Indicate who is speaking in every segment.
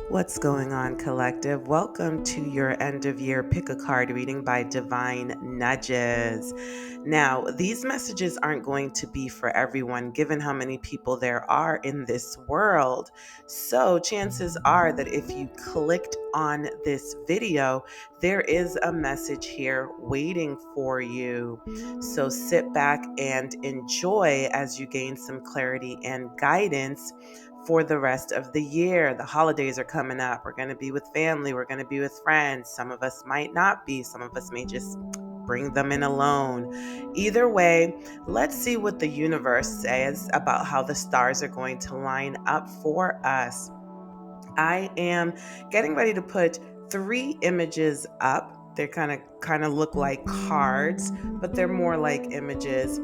Speaker 1: What's going on, collective? Welcome to your end of year pick a card reading by Divine Nudges. Now, these messages aren't going to be for everyone given how many people there are in this world. So, chances are that if you clicked on this video, there is a message here waiting for you. So, sit back and enjoy as you gain some clarity and guidance for the rest of the year. The holidays are coming up. We're going to be with family. We're going to be with friends. Some of us might not be. Some of us may just bring them in alone. Either way, let's see what the universe says about how the stars are going to line up for us. I am getting ready to put 3 images up. They kind of look like cards, but they're more like images.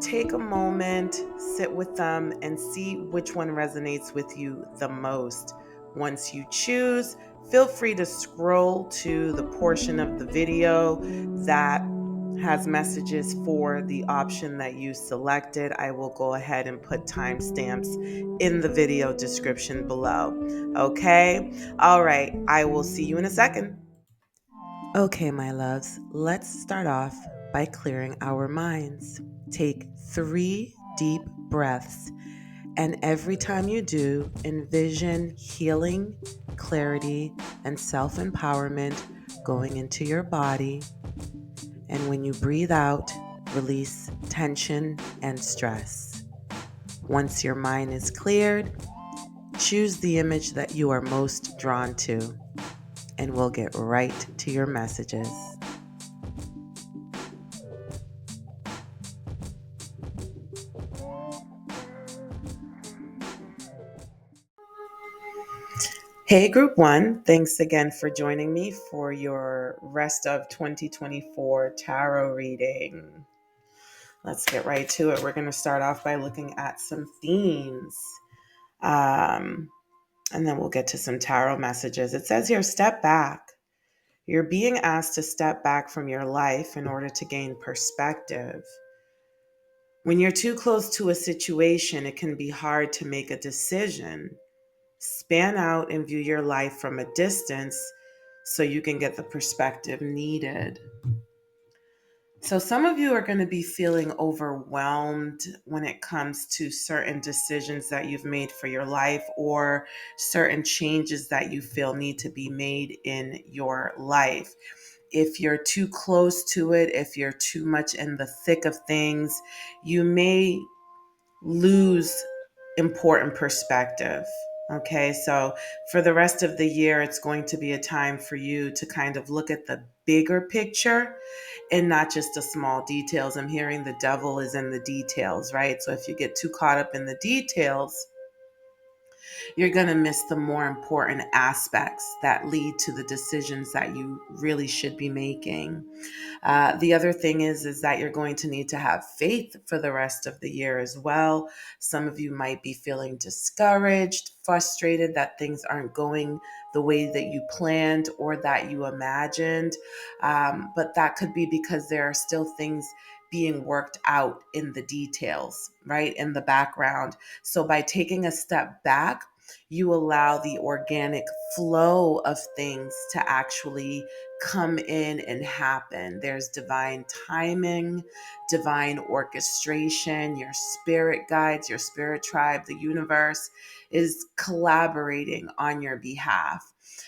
Speaker 1: Take a moment, sit with them, and see which one resonates with you the most. Once you choose, feel free to scroll to the portion of the video that has messages for the option that you selected. I will go ahead and put timestamps in the video description below. Okay? All right. I will see you in a second. Okay, my loves, let's start off by clearing our minds. Take 3 deep breaths, and every time you do, envision healing, clarity, and self empowerment going into your body. And when you breathe out, release tension and stress. Once your mind is cleared, choose the image that you are most drawn to, and we'll get right to your messages. Hey, Group 1. Thanks again for joining me for your rest of 2024 tarot reading. Let's get right to it. We're going to start off by looking at some themes. And then we'll get to some tarot messages. It says here, step back. You're being asked to step back from your life in order to gain perspective. When you're too close to a situation, it can be hard to make a decision. Span out and view your life from a distance so you can get the perspective needed. So, some of you are going to be feeling overwhelmed when it comes to certain decisions that you've made for your life or certain changes that you feel need to be made in your life. If you're too close to it, if you're too much in the thick of things, you may lose important perspective. Okay, so for the rest of the year, it's going to be a time for you to kind of look at the bigger picture and not just the small details. I'm hearing the devil is in the details, right? So if you get too caught up in the details, you're going to miss the more important aspects that lead to the decisions that you really should be making. The other thing is that you're going to need to have faith for the rest of the year as well. Some of you might be feeling discouraged, frustrated that things aren't going the way that you planned or that you imagined. But that could be because there are still things being worked out in the details, right? In the background. So by taking a step back, you allow the organic flow of things to actually come in and happen. There's divine timing, divine orchestration, your spirit guides, your spirit tribe, the universe is collaborating on your behalf.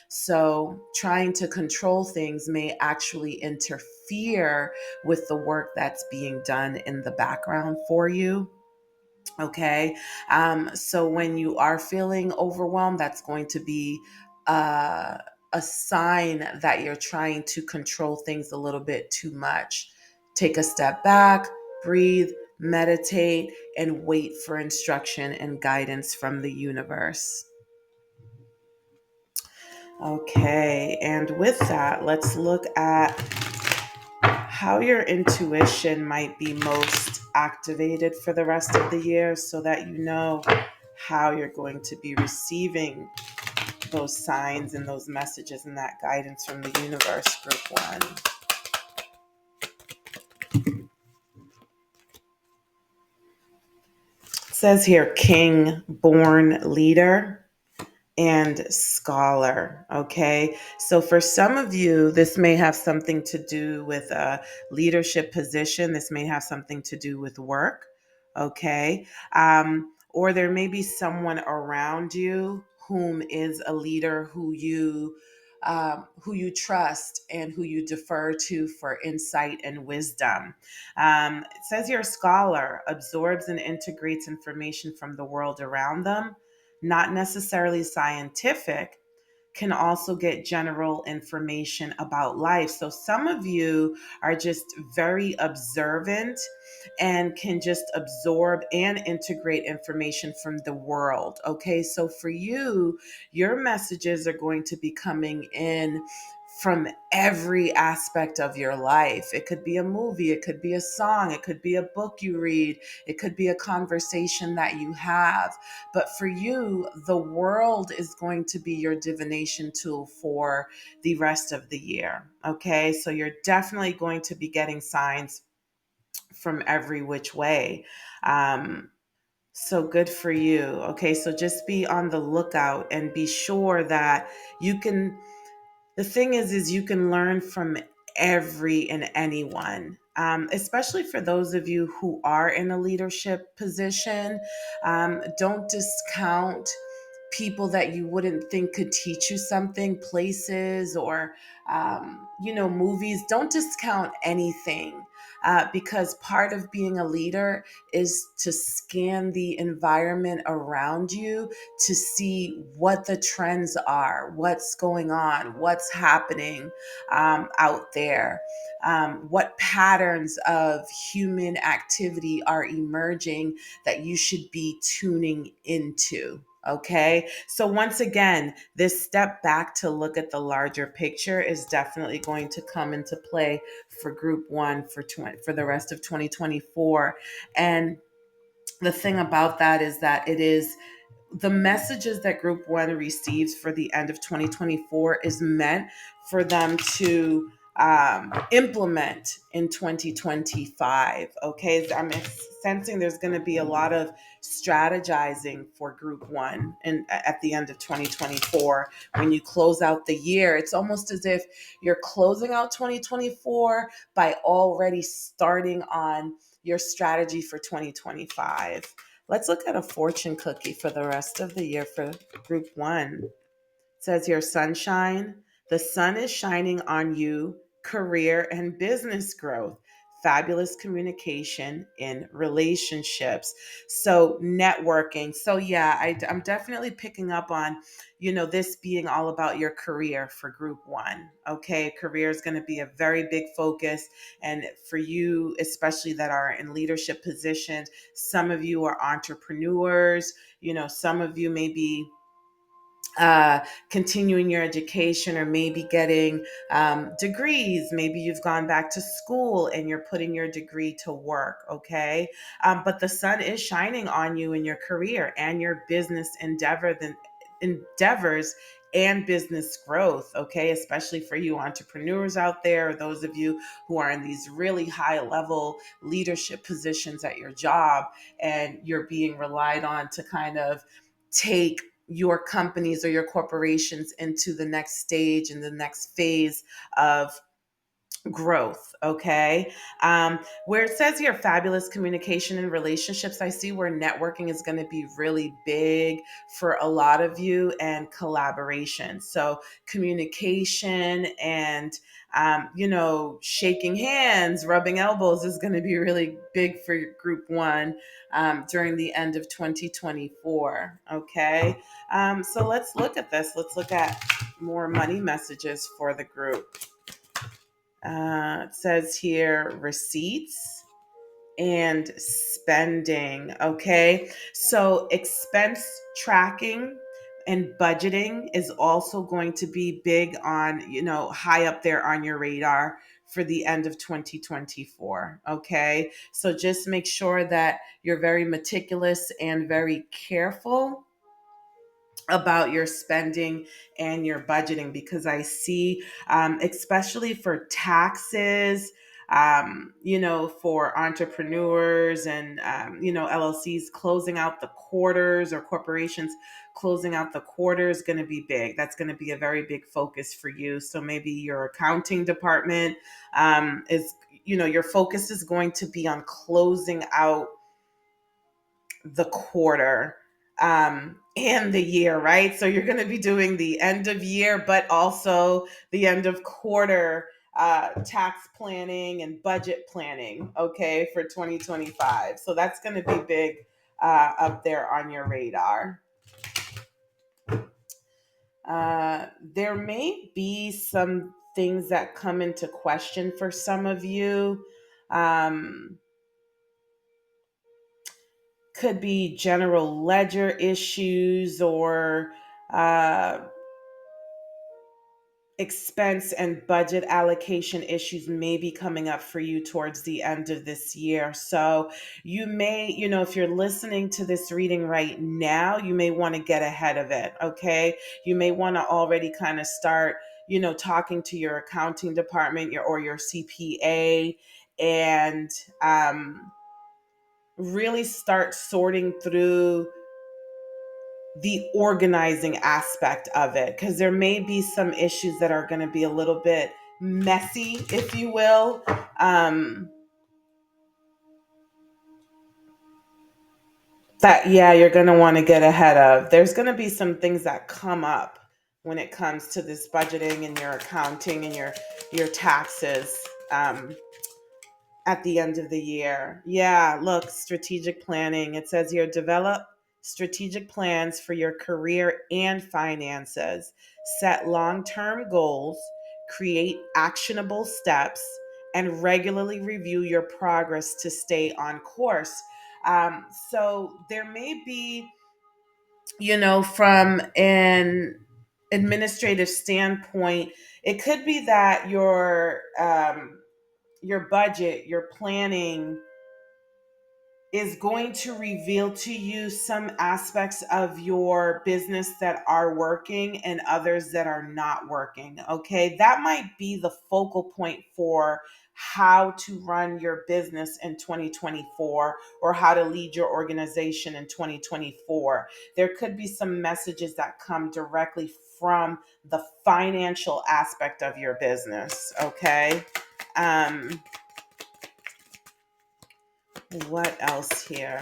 Speaker 1: So, trying to control things may actually interfere with the work that's being done in the background for you. Okay. So when you are feeling overwhelmed, that's going to be uh, a sign that you're trying to control things a little bit too much. Take a step back, breathe, meditate, and wait for instruction and guidance from the universe. Okay. And with that, let's look at how your intuition might be most activated for the rest of the year so that you know how you're going to be receiving those signs and those messages and that guidance from the universe, Group 1. It says here, King, born leader. and scholar. Okay. So for some of you, this may have something to do with a leadership position. This may have something to do with work. Okay. Or there may be someone around you whom is a leader who you trust and who you defer to for insight and wisdom. It says your scholar absorbs and integrates information from the world around them, not necessarily scientific, can also get general information about life. So some of you are just very observant and can just absorb and integrate information from the world. Okay, so for you, your messages are going to be coming in from every aspect of your life. It could be a movie, it could be a song, it could be a book you read, it could be a conversation that you have. But for you, the world is going to be your divination tool for the rest of the year. Okay, so you're definitely going to be getting signs from every which way. So good for you. Okay, so just be on the lookout and be sure that you can the thing is you can learn from every and anyone, especially for those of you who are in a leadership position. Don't discount people that you wouldn't think could teach you something, places or movies. Don't discount anything, because part of being a leader is to scan the environment around you to see what the trends are, what's going on, what's happening out there, what patterns of human activity are emerging that you should be tuning into. Okay. So once again, this step back to look at the larger picture is definitely going to come into play for group one for the rest of 2024. And the thing about that is that it is the messages that group one receives for the end of 2024 is meant for them to implement in 2025. Okay, I'm sensing there's going to be a lot of strategizing for group one and at the end of 2024 when you close out the year. It's almost as if you're closing out 2024 by already starting on your strategy for 2025. Let's look at a fortune cookie for the rest of the year for group one. It says here, sunshine. The sun is shining on you, career and business growth, fabulous communication in relationships. So networking. So yeah, I'm definitely picking up on, this being all about your career for group one. Okay. Career is going to be a very big focus. And for you, especially that are in leadership positions, some of you are entrepreneurs, some of you may be continuing your education or maybe getting degrees. Maybe you've gone back to school and you're putting your degree to work. Okay. But the sun is shining on you in your career and your business endeavors and business growth. Okay. Especially for you entrepreneurs out there, or those of you who are in these really high level leadership positions at your job and you're being relied on to kind of take your companies or your corporations into the next stage and the next phase of growth. Okay. Where it says here fabulous communication and relationships, I see where networking is going to be really big for a lot of you, and collaboration. So communication and shaking hands, rubbing elbows is going to be really big for group one during the end of 2024. Okay. So let's look at this. Let's look at more money messages for the group. It says here receipts and spending. Okay. So expense tracking and budgeting is also going to be big on, high up there on your radar for the end of 2024. Okay. So just make sure that you're very meticulous and very careful about your spending and your budgeting, because I see, especially for taxes, for entrepreneurs and, LLCs, closing out the quarters, or corporations closing out the quarter, is going to be big. That's going to be a very big focus for you. So maybe your accounting department is, your focus is going to be on closing out the quarter and the year, right? So you're going to be doing the end of year, but also the end of quarter tax planning and budget planning, okay, for 2025. So that's going to be big up there on your radar. There may be some things that come into question for some of you. Could be general ledger issues, or uh, expense and budget allocation issues may be coming up for you towards the end of this year. So you may, if you're listening to this reading right now, you may want to get ahead of it. Okay. You may want to already kind of start, talking to your accounting department, or your CPA, and really start sorting through the organizing aspect of it, because there may be some issues that are going to be a little bit messy, if you will. That, yeah, you're going to want to get ahead of. There's going to be some things that come up when it comes to this budgeting and your accounting and your taxes. At the end of the year. Yeah, look, strategic planning. It says here, develop strategic plans for your career and finances. Set long term goals, create actionable steps, and regularly review your progress to stay on course. So there may be, from an administrative standpoint, it could be that your budget, your planning is going to reveal to you some aspects of your business that are working and others that are not working. Okay. That might be the focal point for how to run your business in 2024, or how to lead your organization in 2024. There could be some messages that come directly from the financial aspect of your business. Okay. Um, what else here?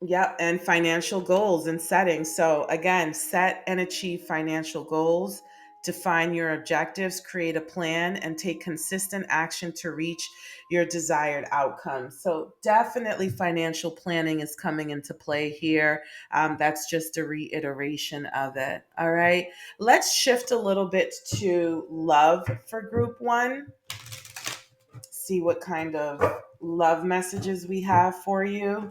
Speaker 1: Yep, and financial goals and setting. So again, set and achieve financial goals, define your objectives, create a plan, and take consistent action to reach your desired outcomes. So definitely financial planning is coming into play here. That's just a reiteration of it. All right, let's shift a little bit to love for group one. See what kind of love messages we have for you.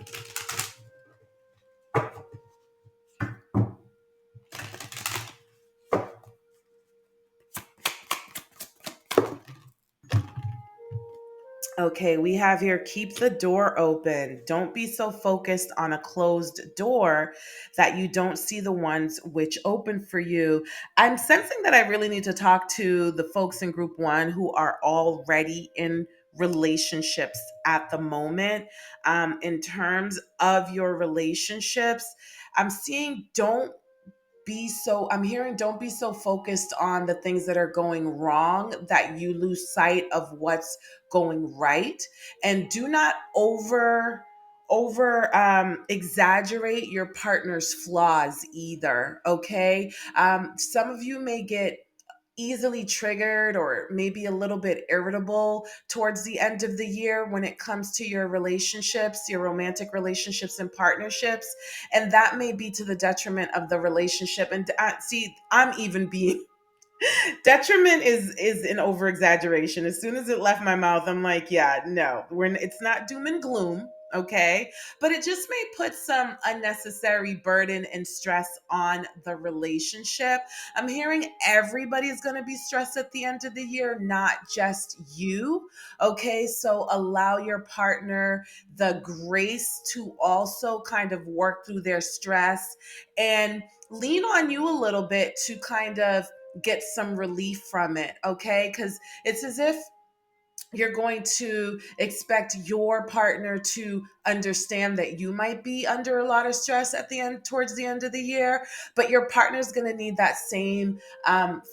Speaker 1: Okay, we have here, keep the door open. Don't be so focused on a closed door that you don't see the ones which open for you. I'm sensing that I really need to talk to the folks in group one who are already in relationships at the moment. In terms of your relationships, I'm seeing, I'm hearing, don't be so focused on the things that are going wrong that you lose sight of what's going right. And do not over exaggerate your partner's flaws either. Okay. Some of you may get easily triggered, or maybe a little bit irritable towards the end of the year when it comes to your relationships, your romantic relationships and partnerships. And that may be to the detriment of the relationship. And see, I'm even being detriment is an over exaggeration. As soon as it left my mouth, I'm like, yeah, no, it's not doom and gloom. Okay. But it just may put some unnecessary burden and stress on the relationship. I'm hearing everybody's going to be stressed at the end of the year, not just you. Okay. So allow your partner the grace to also kind of work through their stress, and lean on you a little bit to kind of, get some relief from it, okay? Because it's as if you're going to expect your partner to understand that you might be under a lot of stress at the end, towards the end of the year, but your partner's going to need that same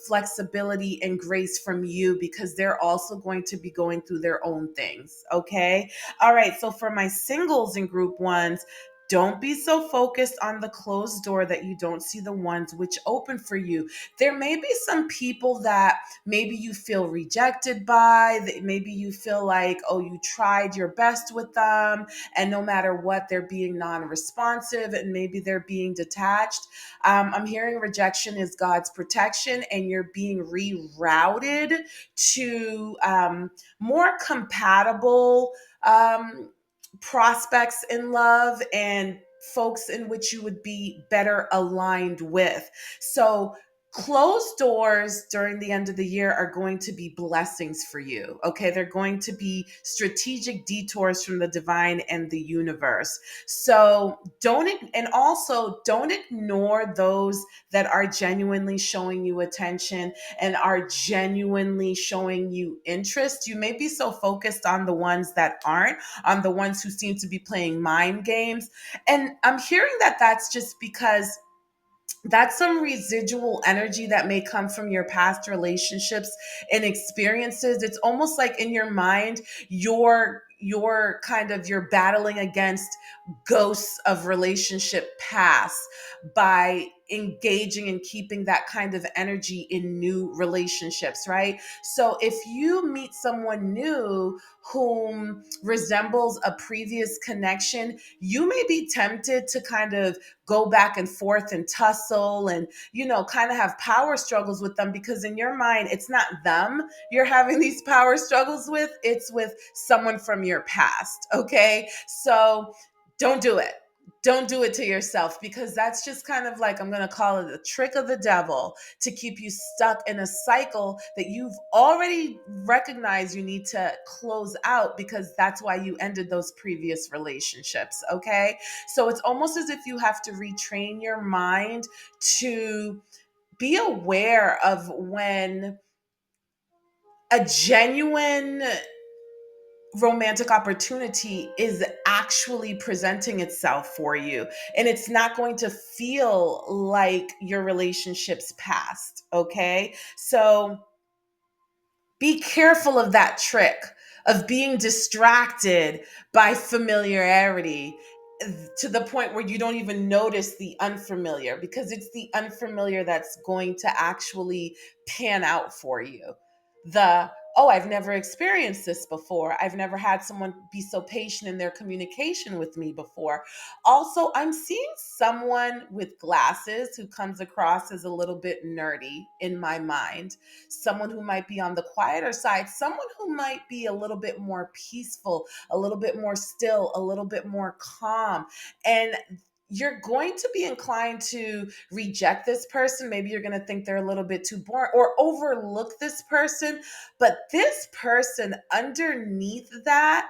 Speaker 1: flexibility and grace from you, because they're also going to be going through their own things. Okay. All right. So for my singles and group ones, don't be so focused on the closed door that you don't see the ones which open for you. There may be some people that maybe you feel rejected by, that maybe you feel like, oh, you tried your best with them, and no matter what, they're being non-responsive, and maybe they're being detached. I'm hearing rejection is God's protection, and you're being rerouted to more compatible prospects in love and folks in which you would be better aligned with. So closed doors during the end of the year are going to be blessings for you. Okay. They're going to be strategic detours from the divine and the universe. So and also don't ignore those that are genuinely showing you attention and are genuinely showing you interest. You may be so focused on the ones that aren't, on the ones who seem to be playing mind games. And I'm hearing that that's just because that's some residual energy that may come from your past relationships and experiences. It's almost like in your mind, you're battling against ghosts of relationship past by engaging and keeping that kind of energy in new relationships, right? So if you meet someone new whom resembles a previous connection, you may be tempted to kind of go back and forth and tussle and, kind of have power struggles with them, because in your mind, it's not them you're having these power struggles with, it's with someone from your past. Okay. So don't do it. Don't do it to yourself, because that's just kind of like, I'm going to call it a trick of the devil to keep you stuck in a cycle that you've already recognized you need to close out, because that's why you ended those previous relationships. Okay. So it's almost as if you have to retrain your mind to be aware of when a genuine romantic opportunity is actually presenting itself for you, and it's not going to feel like your relationship's past. Okay. So be careful of that trick of being distracted by familiarity to the point where you don't even notice the unfamiliar, because it's the unfamiliar that's going to actually pan out for you. Oh, I've never experienced this before. I've never had someone be so patient in their communication with me before. Also, I'm seeing someone with glasses who comes across as a little bit nerdy in my mind, someone who might be on the quieter side, someone who might be a little bit more peaceful, a little bit more still, a little bit more calm. And you're going to be inclined to reject this person. Maybe you're going to think they're a little bit too boring or overlook this person. But this person underneath that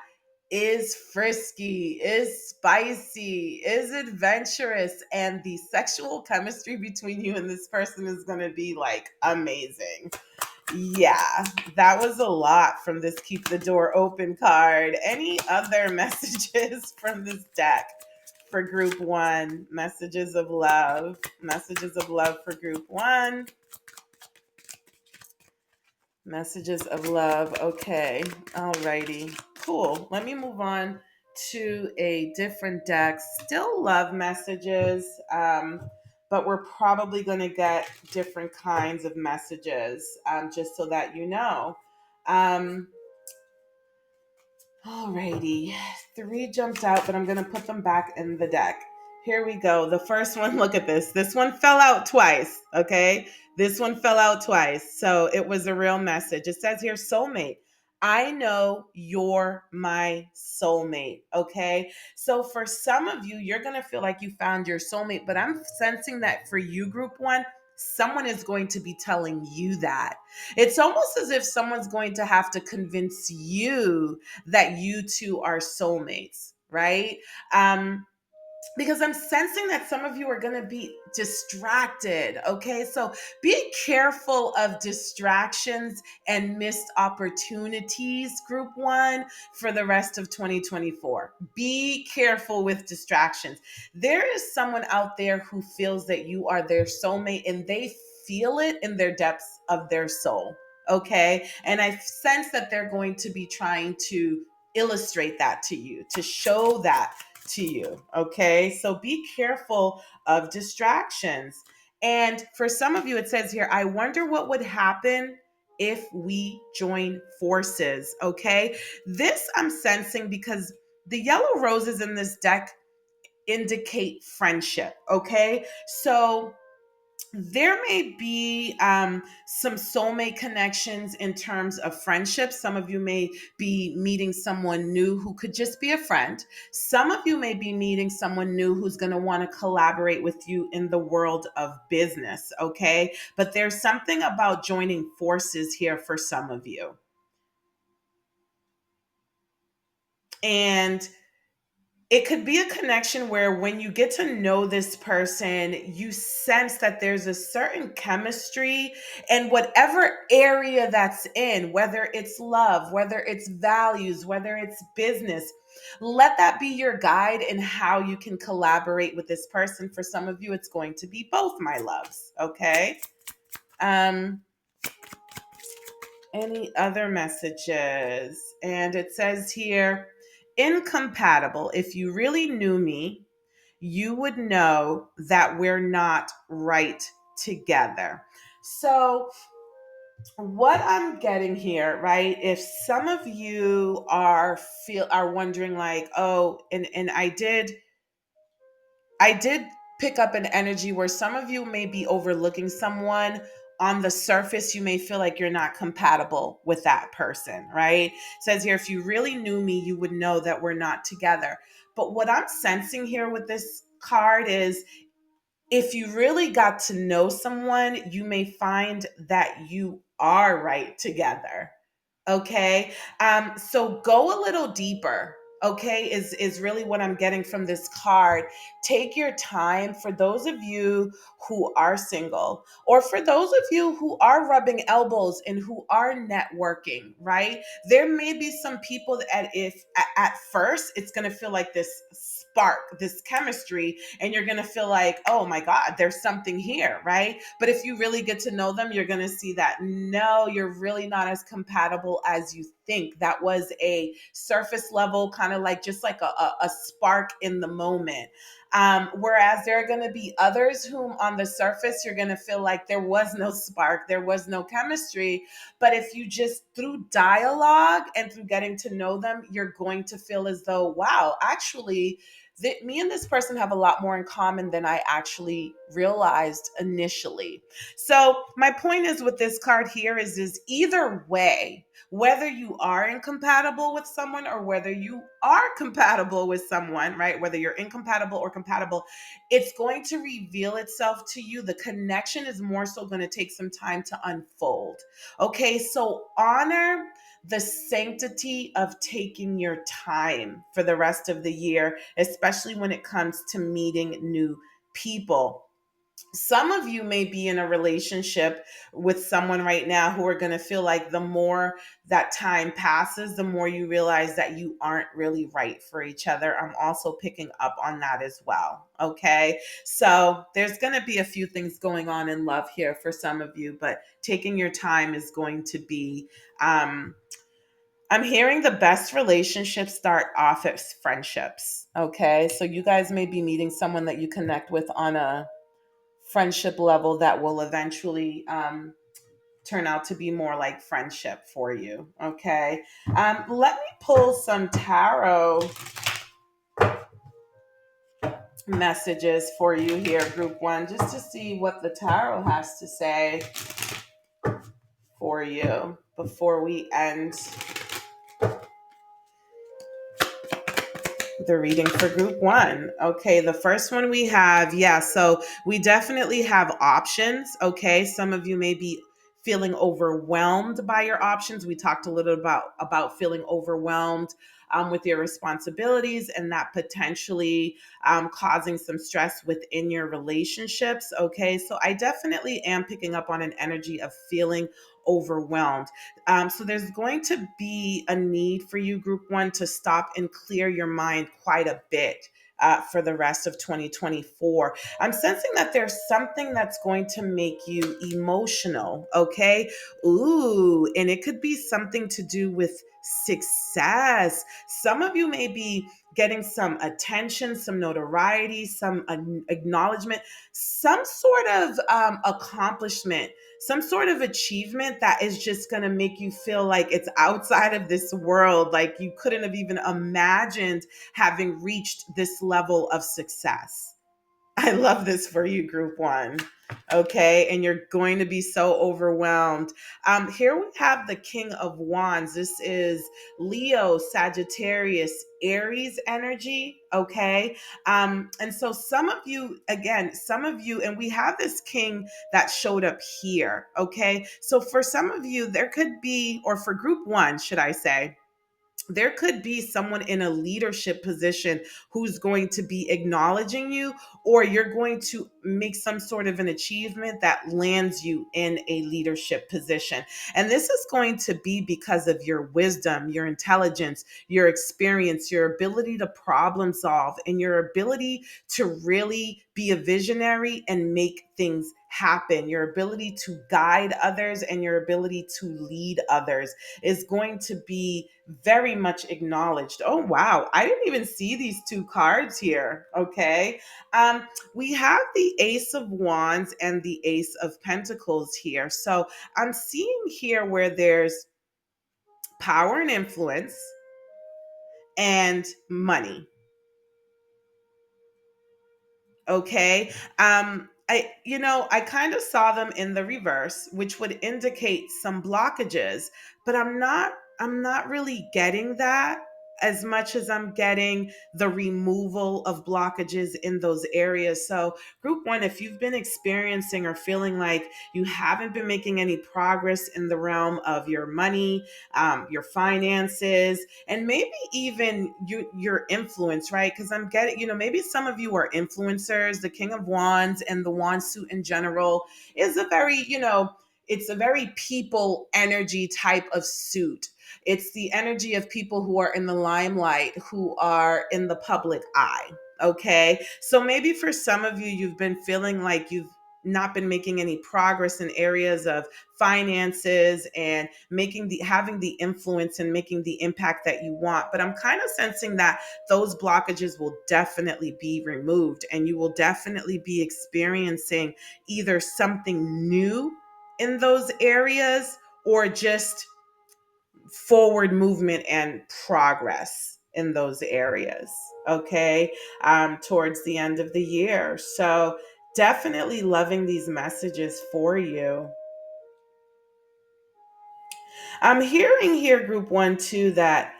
Speaker 1: is frisky, is spicy, is adventurous, and the sexual chemistry between you and this person is going to be like amazing. Yeah, that was a lot from this Keep the Door Open card. Any other messages from this deck for group one? Messages of love. Messages of love for group one. Messages of love. Okay. Alrighty. Cool. Let me move on to a different deck. Still love messages, but we're probably going to get different kinds of messages, just so that you know. Alrighty. 3 jumped out, but I'm going to put them back in the deck. Here we go. The first one, look at this. This one fell out twice, okay? This one fell out twice. So it was a real message. It says here, soulmate. I know you're my soulmate, okay? So for some of you, you're going to feel like you found your soulmate, but I'm sensing that for you, group one, someone is going to be telling you that. It's almost as if someone's going to have to convince you that you two are soulmates, right? Um, because I'm sensing that some of you are going to be distracted. Okay. So be careful of distractions and missed opportunities, group one, for the rest of 2024. Be careful with distractions. There is someone out there who feels that you are their soulmate and they feel it in their depths of their soul. Okay. And I sense that they're going to be trying to illustrate that to you, to show that to you. Okay. So be careful of distractions. And for some of you, it says here, I wonder what would happen if we join forces. Okay. This I'm sensing because the yellow roses in this deck indicate friendship. Okay. So there may be some soulmate connections in terms of friendship. Some of you may be meeting someone new who could just be a friend. Some of you may be meeting someone new who's going to want to collaborate with you in the world of business. Okay. But there's something about joining forces here for some of you. And it could be a connection where when you get to know this person, you sense that there's a certain chemistry, and whatever area that's in, whether it's love, whether it's values, whether it's business, let that be your guide in how you can collaborate with this person. For some of you, it's going to be both, my loves. Okay. Um, any other messages? And it says here, incompatible. If you really knew me, you would know that we're not right together. So, what I'm getting here, right? If some of you are wondering like, "Oh, and I did pick up an energy where some of you may be overlooking someone. On the surface, you may feel like you're not compatible with that person, right? It says here, if you really knew me, you would know that we're not together. But what I'm sensing here with this card is if you really got to know someone, you may find that you are right together. Okay. So go a little deeper. Okay, is really what I'm getting from this card. Take your time. For those of you who are single, or for those of you who are rubbing elbows and who are networking, right? There may be some people that if at first it's going to feel like this spark, this chemistry, and you're going to feel like, oh my God, there's something here, right? But if you really get to know them, you're going to see that no, you're really not as compatible as you think. That was a surface level, kind of like just like a spark in the moment. Whereas there are going to be others whom on the surface you're going to feel like there was no spark, there was no chemistry. But if you just through dialogue and through getting to know them, you're going to feel as though, wow, actually, me and this person have a lot more in common than I actually realized initially. So my point is with this card here is either way, whether you are incompatible with someone or whether you are compatible with someone, right? Whether you're incompatible or compatible, it's going to reveal itself to you. The connection is more so going to take some time to unfold. Okay, so honor the sanctity of taking your time for the rest of the year, especially when it comes to meeting new people. Some of you may be in a relationship with someone right now who are going to feel like the more that time passes, the more you realize that you aren't really right for each other. I'm also picking up on that as well. Okay. So there's going to be a few things going on in love here for some of you, but taking your time is going to be, I'm hearing the best relationships start off as friendships. Okay. So you guys may be meeting someone that you connect with on a friendship level that will eventually turn out to be more like friendship for you. Okay. Let me pull some tarot messages for you here, group one, just to see what the tarot has to say for you before we end the reading for group one. Okay, the first one we have, yeah, so we definitely have options. Okay, some of you may be feeling overwhelmed by your options. We talked a little about feeling overwhelmed with your responsibilities, and that potentially causing some stress within your relationships. Okay, so I definitely am picking up on an energy of feeling overwhelmed. So there's going to be a need for you, group one, to stop and clear your mind quite a bit. For the rest of 2024, I'm sensing that there's something that's going to make you emotional. Okay. Ooh, and it could be something to do with success. Some of you may be getting some attention, some notoriety, some acknowledgement, some sort of accomplishment, some sort of achievement that is just going to make you feel like it's outside of this world, like you couldn't have even imagined having reached this level of success. I love this for you, group one. Okay, and you're going to be so overwhelmed. Here we have the King of Wands. This is Leo, Sagittarius, Aries energy. Okay, and so some of you, again, some of you, and we have this King that showed up here. Okay, so for some of you, there could be, or for group one, should I say, there could be someone in a leadership position who's going to be acknowledging you, or you're going to make some sort of an achievement that lands you in a leadership position. And this is going to be because of your wisdom, your intelligence, your experience, your ability to problem solve, and your ability to really be a visionary and make things happen. Your ability to guide others and your ability to lead others is going to be very much acknowledged. Oh, wow. I didn't even see these two cards here. Okay. We have the Ace of Wands and the Ace of Pentacles here. So I'm seeing here where there's power and influence and money. Okay. I kind of saw them in the reverse, which would indicate some blockages, but I'm not really getting that as much as I'm getting the removal of blockages in those areas. So, group one, if you've been experiencing or feeling like you haven't been making any progress in the realm of your money, your finances, and maybe even your influence, right? Because I'm getting, maybe some of you are influencers. The King of Wands and the Wand suit in general is a very, it's a very people energy type of suit. It's the energy of people who are in the limelight, who are in the public eye. Okay. So maybe for some of you, you've been feeling like you've not been making any progress in areas of finances and making the having the influence and making the impact that you want. But I'm kind of sensing that those blockages will definitely be removed, and you will definitely be experiencing either something new in those areas or just forward movement and progress in those areas. Okay. Towards the end of the year. So definitely loving these messages for you. I'm hearing here, group one, too, that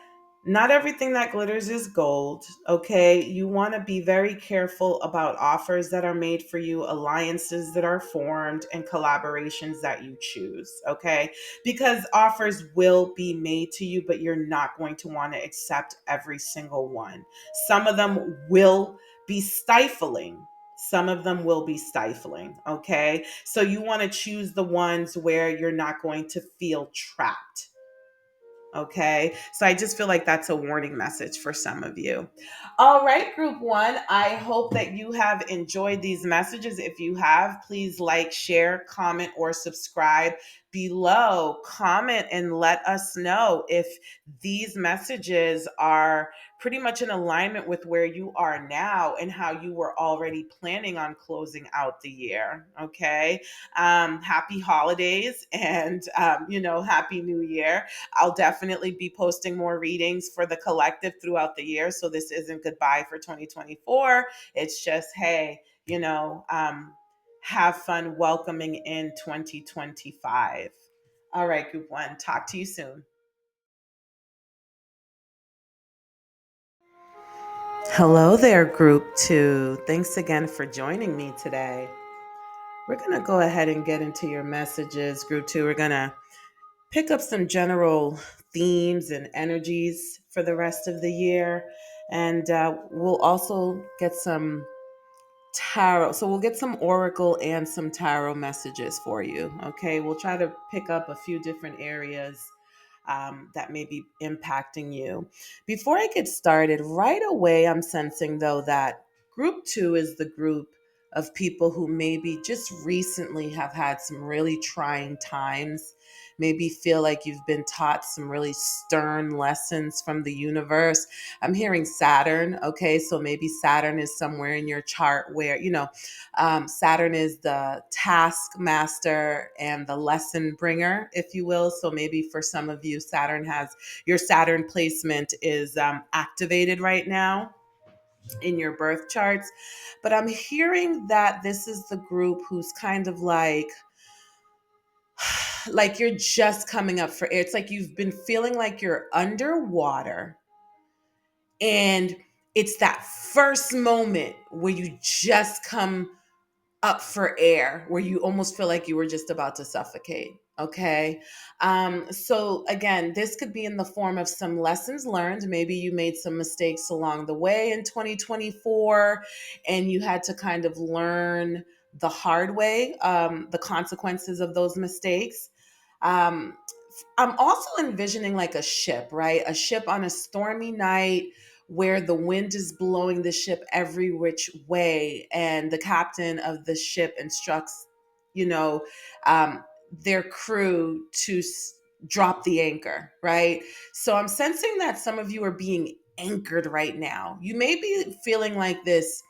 Speaker 1: not everything that glitters is gold. Okay. You want to be very careful about offers that are made for you, alliances that are formed, and collaborations that you choose. Okay. Because offers will be made to you, but you're not going to want to accept every single one. Some of them will be stifling. Some of them will be stifling. Okay. So you want to choose the ones where you're not going to feel trapped. Okay. So I just feel like that's a warning message for some of you. All right, group one. I hope that you have enjoyed these messages. If you have, please like, share, comment, or subscribe below. Comment and let us know if these messages are pretty much in alignment with where you are now and how you were already planning on closing out the year. Okay. Happy holidays and, happy new year. I'll definitely be posting more readings for the collective throughout the year. So this isn't goodbye for 2024. It's just, hey, have fun welcoming in 2025. All right, group one. Talk to you soon. Hello there, group two. Thanks again for joining me today. We're going to go ahead and get into your messages, group two. We're going to pick up some general themes and energies for the rest of the year. And we'll also get some tarot. So we'll get some oracle and some tarot messages for you. Okay. We'll try to pick up a few different areas that may be impacting you. Before I get started, right away, I'm sensing though that group two is the group of people who maybe just recently have had some really trying times, maybe feel like you've been taught some really stern lessons from the universe. I'm hearing Saturn. Okay. So maybe Saturn is somewhere in your chart where, Saturn is the taskmaster and the lesson bringer, if you will. So maybe for some of you, your Saturn placement is activated right now in your birth charts. But I'm hearing that this is the group who's kind of like you're just coming up for air. It's like you've been feeling like you're underwater, and it's that first moment where you just come up for air, where you almost feel like you were just about to suffocate. Okay. So again, this could be in the form of some lessons learned. Maybe you made some mistakes along the way in 2024 and you had to kind of learn the hard way, the consequences of those mistakes. Um, I'm also envisioning like a ship, right? A ship on a stormy night where the wind is blowing the ship every which way, and the captain of the ship instructs, you know, um, their crew to drop the anchor, right? So I'm sensing that some of you are being anchored right now. You may be feeling like this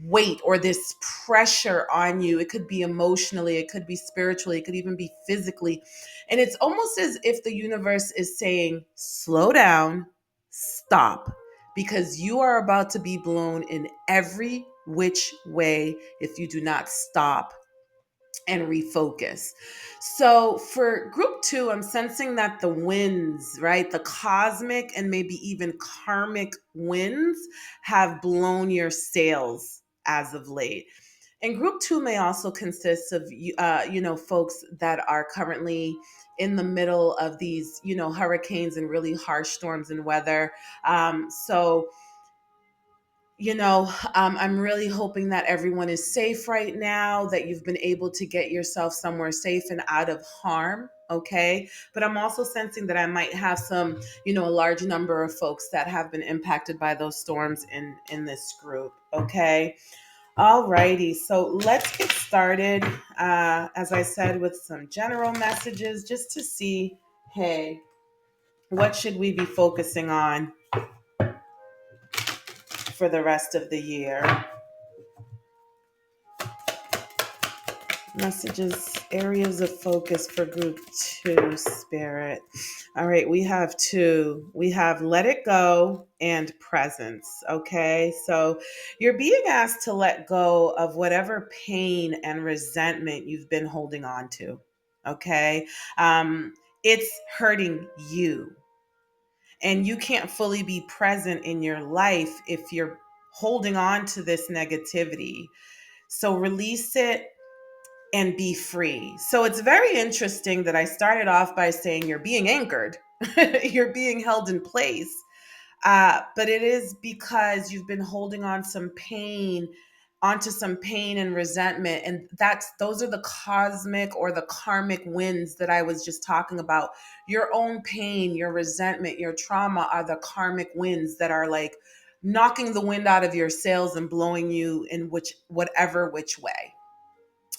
Speaker 1: weight or this pressure on you. It could be emotionally, it could be spiritually, it could even be physically. And it's almost as if the universe is saying, slow down, stop, because you are about to be blown in every which way if you do not stop and refocus. So for group two, I'm sensing that the winds, right? The cosmic and maybe even karmic winds have blown your sails as of late. And group two may also consist of, folks that are currently in the middle of these, hurricanes and really harsh storms and weather. So I'm really hoping that everyone is safe right now, that you've been able to get yourself somewhere safe and out of harm. Okay. But I'm also sensing that I might have some, a large number of folks that have been impacted by those storms in this group. Okay. All righty. So let's get started. As I said, with some general messages just to see, hey, what should we be focusing on for the rest of the year? Messages, areas of focus for group two, spirit. All right, we have two. We have let it go and presence. Okay, so you're being asked to let go of whatever pain and resentment you've been holding on to. Okay, it's hurting you, and you can't fully be present in your life if you're holding on to this negativity. So release it and be free. So it's very interesting that I started off by saying you're being anchored, you're being held in place. But it is because you've been holding onto some pain and resentment. And those are the cosmic or the karmic winds that I was just talking about. Your own pain, your resentment, your trauma are the karmic winds that are like knocking the wind out of your sails and blowing you in whatever which way.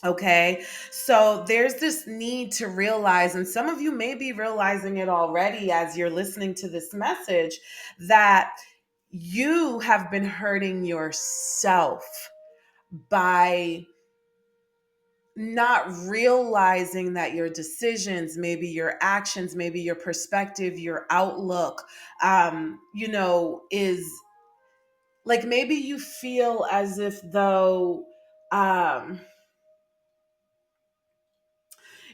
Speaker 1: Okay. So there's this need to realize, and some of you may be realizing it already as you're listening to this message, that you have been hurting yourself by not realizing that your decisions, maybe your actions, maybe your perspective, your outlook, is like, maybe you feel as if though, um,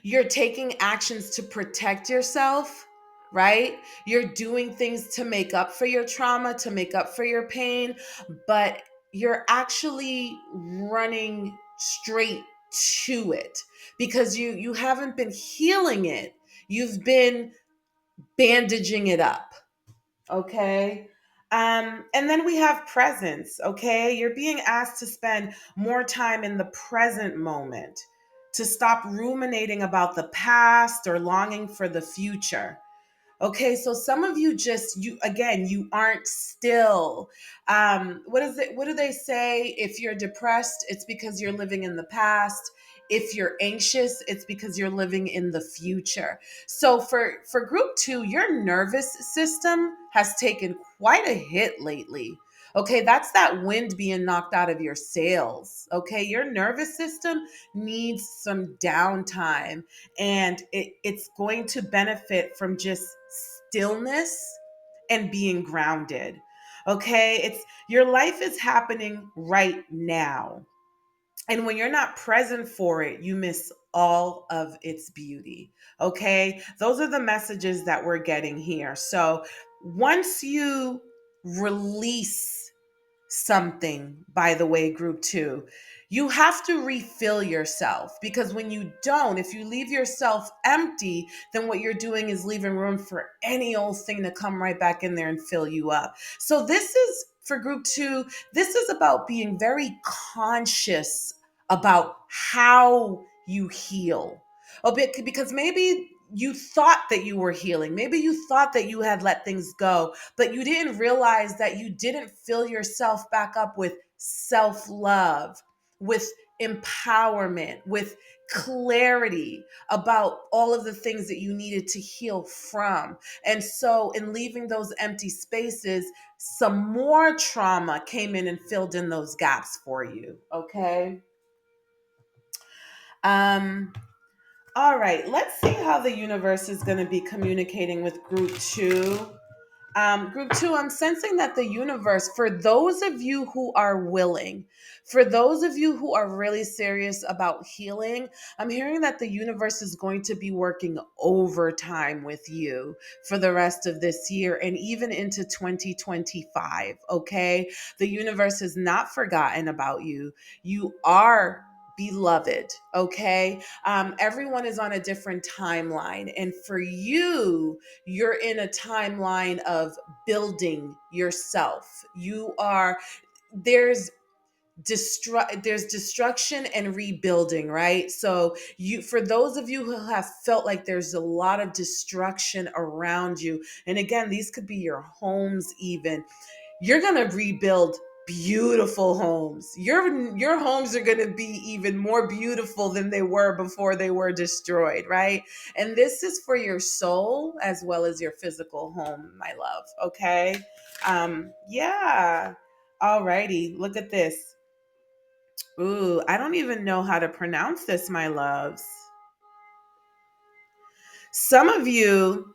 Speaker 1: you're taking actions to protect yourself, right? You're doing things to make up for your trauma, to make up for your pain, but you're actually running straight to it because you haven't been healing it. You've been bandaging it up. Okay. And then we have presence. Okay. You're being asked to spend more time in the present moment, to stop ruminating about the past or longing for the future. Okay, so some of you just, you again, you aren't still. What is it? What do they say? If you're depressed, it's because you're living in the past. If you're anxious, it's because you're living in the future. So for group two, your nervous system has taken quite a hit lately. Okay, that's that wind being knocked out of your sails. Okay, your nervous system needs some downtime, and it's going to benefit from just stillness and being grounded. Okay, it's your life is happening right now, and when you're not present for it, you miss all of its beauty. Okay, those are the messages that we're getting here. So once you release something, by the way, group two, you have to refill yourself, because when you don't, if you leave yourself empty, then what you're doing is leaving room for any old thing to come right back in there and fill you up. So this is for group two, this is about being very conscious about how you heal. Oh, because maybe you thought that you were healing. Maybe you thought that you had let things go, but you didn't realize that you didn't fill yourself back up with self love, with empowerment, with clarity about all of the things that you needed to heal from. And so, in leaving those empty spaces, some more trauma came in and filled in those gaps for you. Okay. Um, all right, let's see how the universe is going to be communicating with group two. Group two, I'm sensing that the universe, for those of you who are willing, for those of you who are really serious about healing, I'm hearing that the universe is going to be working overtime with you for the rest of this year and even into 2025. Okay. The universe has not forgotten about you. You are beloved. Okay. Everyone is on a different timeline. And for you, you're in a timeline of building yourself. You are, there's there's destruction and rebuilding, right? So you, for those of you who have felt like there's a lot of destruction around you, and again, these could be your homes even, you're going to rebuild beautiful homes. Your homes are going to be even more beautiful than they were before they were destroyed, right? And this is for your soul as well as your physical home, my love. Okay. Yeah. Alrighty. Look at this. Ooh, I don't even know how to pronounce this, my loves. Some of you,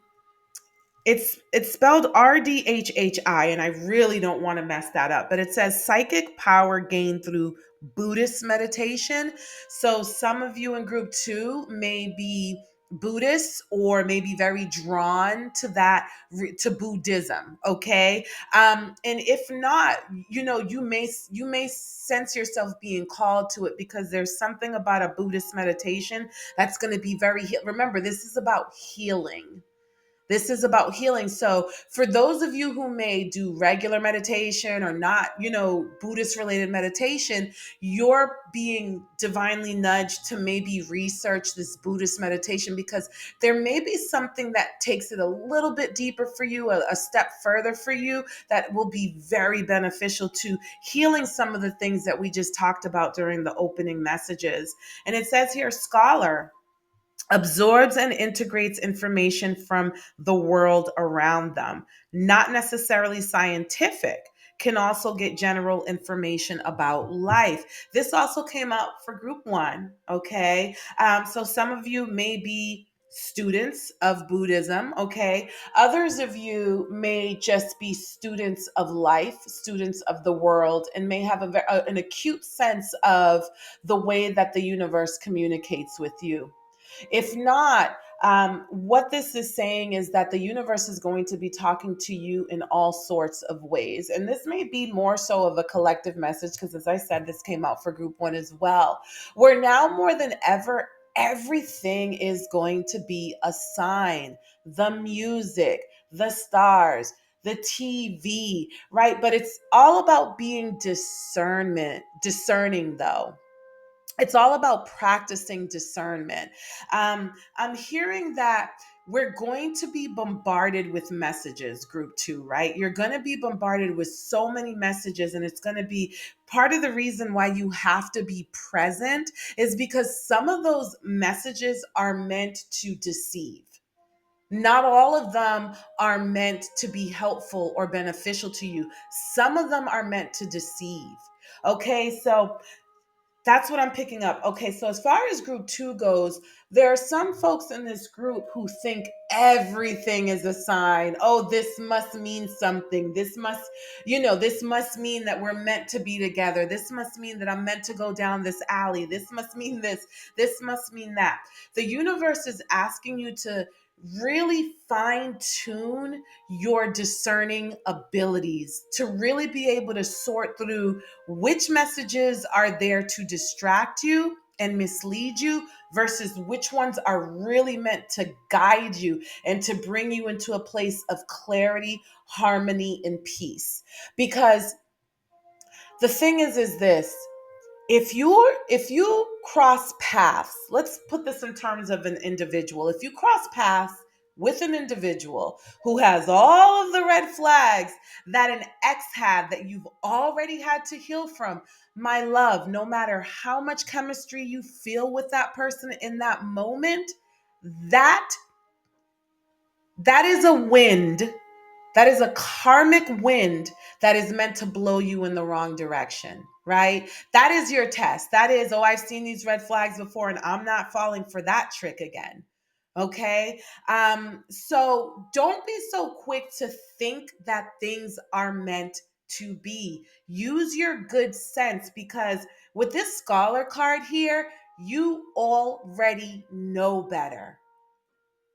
Speaker 1: it's spelled RDHHI, and I really don't want to mess that up, but it says psychic power gained through Buddhist meditation. So some of you in group two may be Buddhists or maybe very drawn to that, to Buddhism. Okay. And if not, you may sense yourself being called to it, because there's something about a Buddhist meditation that's going to be very, remember, this is about healing. This is about healing. So, for those of you who may do regular meditation or not, Buddhist related meditation, you're being divinely nudged to maybe research this Buddhist meditation, because there may be something that takes it a little bit deeper for you, a step further for you, that will be very beneficial to healing some of the things that we just talked about during the opening messages. And it says here, scholar absorbs and integrates information from the world around them, not necessarily scientific, can also get general information about life. This also came out for group one. Okay. So some of you may be students of Buddhism. Okay. Others of you may just be students of life, students of the world, and may have an acute sense of the way that the universe communicates with you. If not, what this is saying is that the universe is going to be talking to you in all sorts of ways. And this may be more so of a collective message, because as I said, this came out for group one as well. We're now more than ever everything is going to be a sign. The music, the stars, the TV, right? But it's all about being discerning though. It's all about practicing discernment. I'm hearing that we're going to be bombarded with messages, group two, right? You're going to be bombarded with so many messages, and it's going to be part of the reason why you have to be present is because some of those messages are meant to deceive. Not all of them are meant to be helpful or beneficial to you. Some of them are meant to deceive. Okay, so that's what I'm picking up. Okay, so as far as group two goes, there are some folks in this group who think everything is a sign. Oh, this must mean something. This must mean that we're meant to be together. This must mean that I'm meant to go down this alley. This must mean this. This must mean that. The universe is asking you to really fine tune your discerning abilities to really be able to sort through which messages are there to distract you and mislead you versus which ones are really meant to guide you and to bring you into a place of clarity, harmony, and peace. Because the thing is this, if you cross paths, let's put this in terms of an individual. If you cross paths with an individual who has all of the red flags that an ex had that you've already had to heal from, my love, no matter how much chemistry you feel with that person in that moment, that that is a wind, that is a karmic wind that is meant to blow you in the wrong direction, right? That is your test. That is, oh, I've seen these red flags before and I'm not falling for that trick again. Okay. So don't be so quick to think that things are meant to be. Use your good sense because with this scholar card here, you already know better.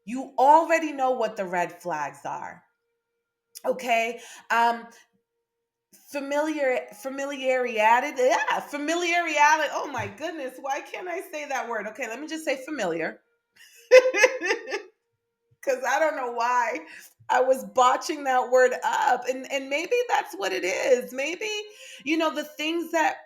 Speaker 1: You already know what the red flags are. Okay. Familiarity, yeah, familiarity. Oh my goodness, why can't I say that word? Okay, let me just say familiar. Because I don't know why I was botching that word up. And maybe that's what it is. Maybe, the things that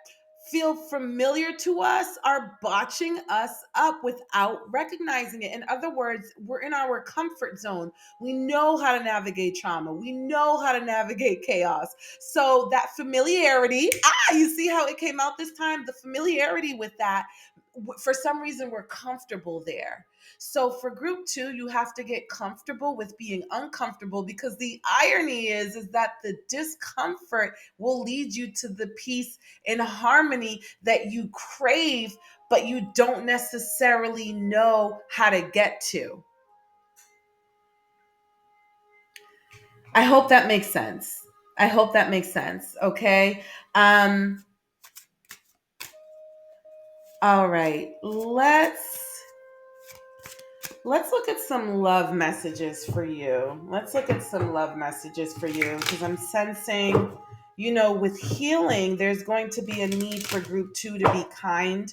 Speaker 1: feel familiar to us are botching us up without recognizing it. In other words, we're in our comfort zone. We know how to navigate trauma. We know how to navigate chaos. So that familiarity, you see how it came out this time? The familiarity with that, for some reason, we're comfortable there. So for group two, you have to get comfortable with being uncomfortable because the irony is that the discomfort will lead you to the peace and harmony that you crave, but you don't necessarily know how to get to. I hope that makes sense. I hope that makes sense. Okay. All right. Let's look at some love messages for you. Let's look at some love messages for you because I'm sensing, with healing, there's going to be a need for group two to be kind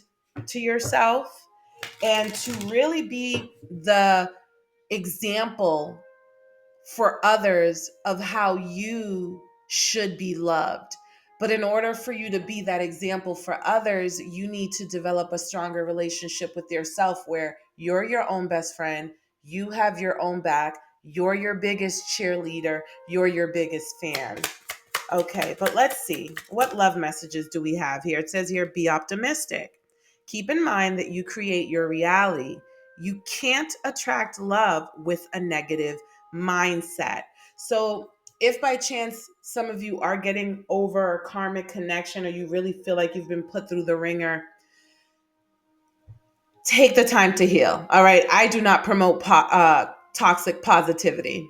Speaker 1: to yourself and to really be the example for others of how you should be loved. But in order for you to be that example for others, you need to develop a stronger relationship with yourself where you're your own best friend, you have your own back, you're your biggest cheerleader, you're your biggest fan. Okay, but let's see. What love messages do we have here? It says here, be optimistic. Keep in mind that you create your reality. You can't attract love with a negative mindset. So, if by chance some of you are getting over a karmic connection or you really feel like you've been put through the ringer, take the time to heal. All right. I do not promote toxic positivity.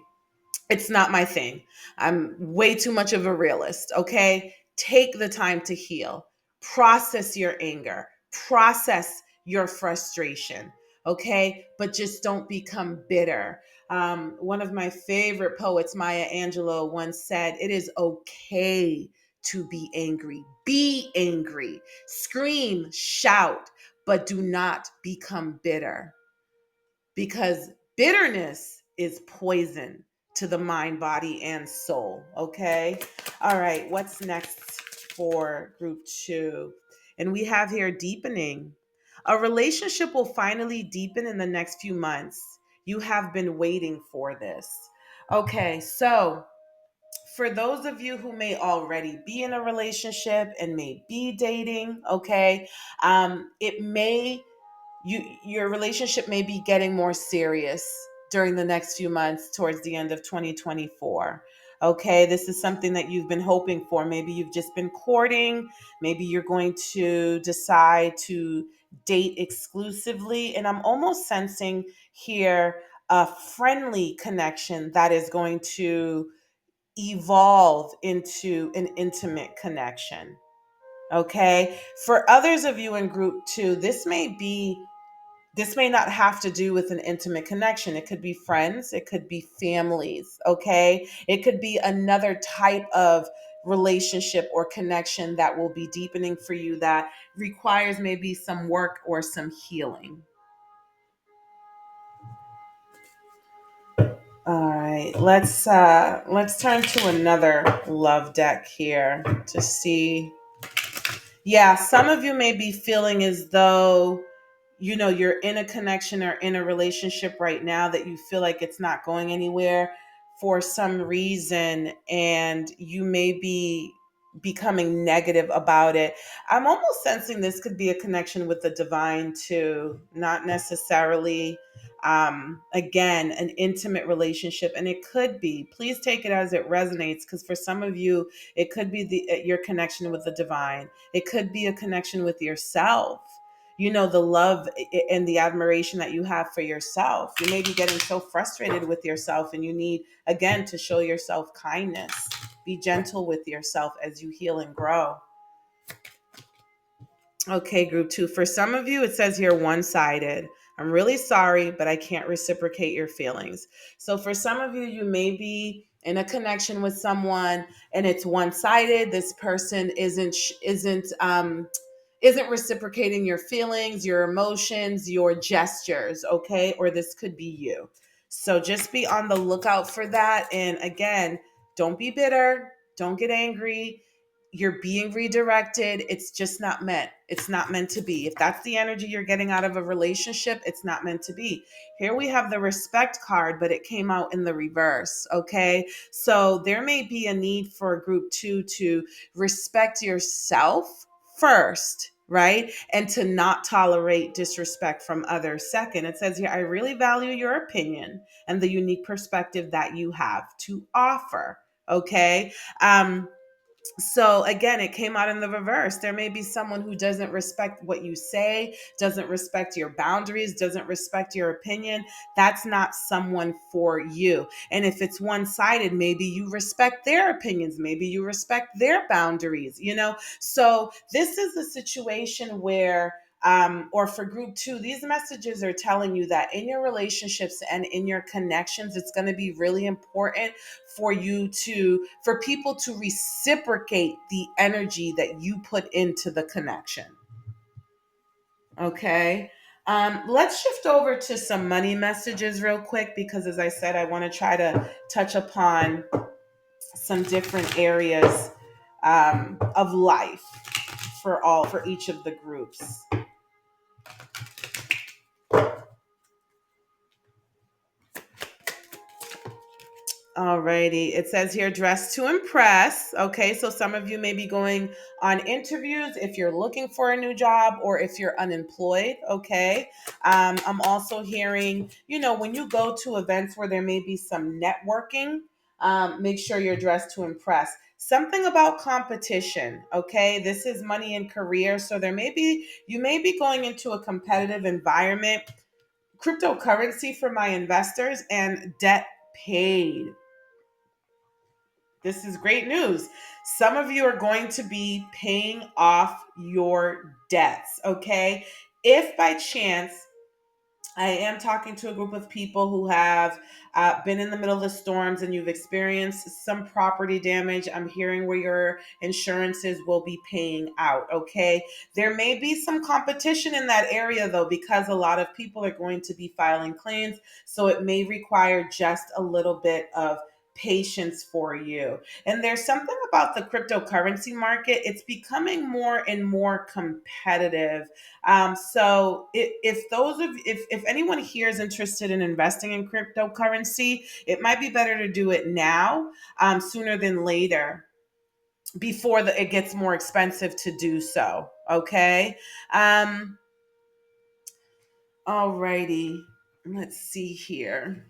Speaker 1: It's not my thing. I'm way too much of a realist, okay? Take the time to heal. Process your anger. Process your frustration, okay? But just don't become bitter. One of my favorite poets, Maya Angelou, once said, it is okay to be angry. Be angry. Scream, shout, but do not become bitter, because bitterness is poison to the mind, body, and soul. Okay. All right. What's next for group two? And we have here deepening. A relationship will finally deepen in the next few months. You have been waiting for this. Okay. So, for those of you who may already be in a relationship and may be dating, okay, it may your relationship may be getting more serious during the next few months towards the end of 2024. Okay, this is something that you've been hoping for. Maybe you've just been courting, maybe you're going to decide to date exclusively, and I'm almost sensing here a friendly connection that is going to evolve into an intimate connection. Okay, for others of you in group two, this may not have to do with an intimate connection. It could be friends, it could be families, okay? It could be another type of relationship or connection that will be deepening for you that requires maybe some work or some healing. All right, let's turn to another love deck here to see. Yeah, some of you may be feeling as though, you're in a connection or in a relationship right now that you feel like it's not going anywhere for some reason, and you may be becoming negative about it. I'm almost sensing this could be a connection with the divine too, not necessarily again an intimate relationship, and it could be, please take it as it resonates, because for some of you it could be your connection with the divine. It could be a connection with yourself. The love and the admiration that you have for yourself. You may be getting so frustrated with yourself, and you need, again, to show yourself kindness. Be gentle with yourself as you heal and grow. Okay, group two. For some of you, it says here one sided. I'm really sorry, but I can't reciprocate your feelings. So for some of you, you may be in a connection with someone and it's one sided. This person isn't reciprocating your feelings, your emotions, your gestures, okay? Or this could be you. So just be on the lookout for that. And again, don't be bitter, don't get angry. You're being redirected. It's just not meant. It's not meant to be. If that's the energy you're getting out of a relationship, it's not meant to be. Here we have the respect card, but it came out in the reverse, okay? So there may be a need for group two to respect yourself first, right? And to not tolerate disrespect from others second. It says here, I really value your opinion and the unique perspective that you have to offer. Okay. So again, it came out in the reverse. There may be someone who doesn't respect what you say, doesn't respect your boundaries, doesn't respect your opinion. That's not someone for you. And if it's one-sided, maybe you respect their opinions, maybe you respect their boundaries. So this is a situation where or for group two, these messages are telling you that in your relationships and in your connections, it's going to be really important for people to reciprocate the energy that you put into the connection. Okay. Let's shift over to some money messages real quick, because as I said, I want to try to touch upon some different areas of life for each of the groups. Alrighty. It says here, dress to impress. Okay, so some of you may be going on interviews if you're looking for a new job or if you're unemployed. Okay. I'm also hearing, when you go to events where there may be some networking, make sure you're dressed to impress. Something about competition. Okay, this is money and career, so you may be going into a competitive environment. Cryptocurrency for my investors, and debt paid. This is great news. Some of you are going to be paying off your debts, okay? If by chance I am talking to a group of people who have been in the middle of the storms and you've experienced some property damage. I'm hearing where your insurances will be paying out. Okay. There may be some competition in that area though, because a lot of people are going to be filing claims. So it may require just a little bit of patience for you. And there's something about the cryptocurrency market, it's becoming more and more competitive. So if anyone here is interested in investing in cryptocurrency, it might be better to do it now, sooner than later, before it gets more expensive to do so. Okay. Um, Alrighty. Let's see here.